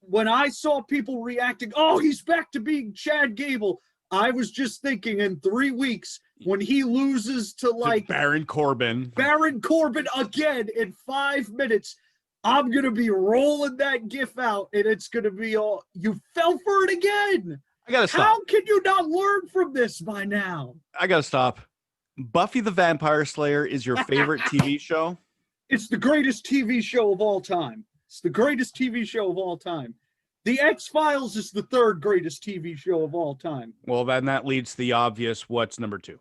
when I saw people reacting, oh, he's back to being Chad Gable, I was just thinking in 3 weeks, when he loses to Baron Corbin again in 5 minutes, I'm going to be rolling that GIF out, and it's going to be all, you fell for it again. I got to stop. How can you not learn from this by now? I got to stop. Buffy the Vampire Slayer is your favorite TV show? It's the greatest TV show of all time. It's the greatest TV show of all time. The X-Files is the third greatest TV show of all time. Well, then that leads to the obvious. What's number 2?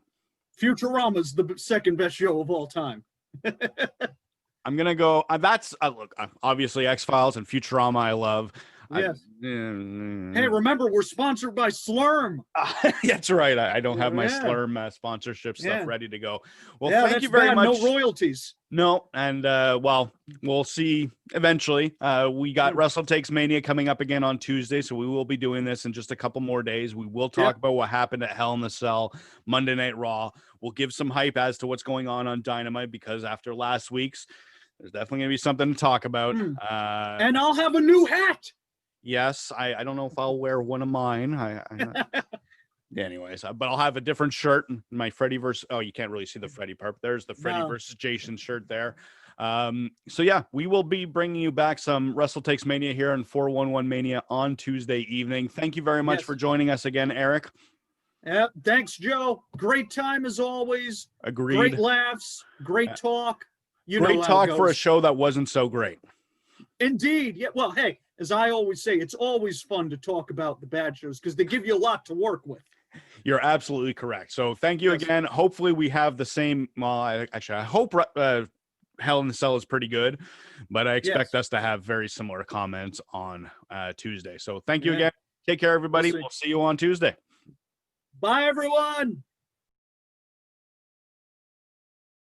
Futurama's the second best show of all time. I'm going to go. Look, obviously X-Files and Futurama I love. Yes. Hey, remember, we're sponsored by Slurm. That's right. I don't have my Slurm sponsorship stuff ready to go. Well, thank you very very much. No royalties. No, and we'll see eventually. We got WrestleTakesMania coming up again on Tuesday, so we will be doing this in just a couple more days. We will talk about what happened at Hell in the Cell, Monday Night Raw. We'll give some hype as to what's going on Dynamite, because after last week's, there's definitely going to be something to talk about. And I'll have a new hat. Yes, I don't know if I'll wear one of mine. Anyways, but I'll have a different shirt. My Freddy versus, you can't really see the Freddy part, but there's the Freddy versus Jason shirt there. So yeah, we will be bringing you back some WrestleTakesMania here in 411 Mania on Tuesday evening. Thank you very much for joining us again, Eric. Yeah, thanks, Joe. Great time as always. Agreed. Great laughs. Great talk. Great talk for a show that wasn't so great. Indeed. Yeah. Well, hey, as I always say, it's always fun to talk about the bad shows because they give you a lot to work with. You're absolutely correct. So thank you again. Hopefully we have the same. Well, I hope Hell in the Cell is pretty good, but I expect us to have very similar comments on Tuesday. So thank you again. Take care, everybody. We'll see you on Tuesday. Bye, everyone.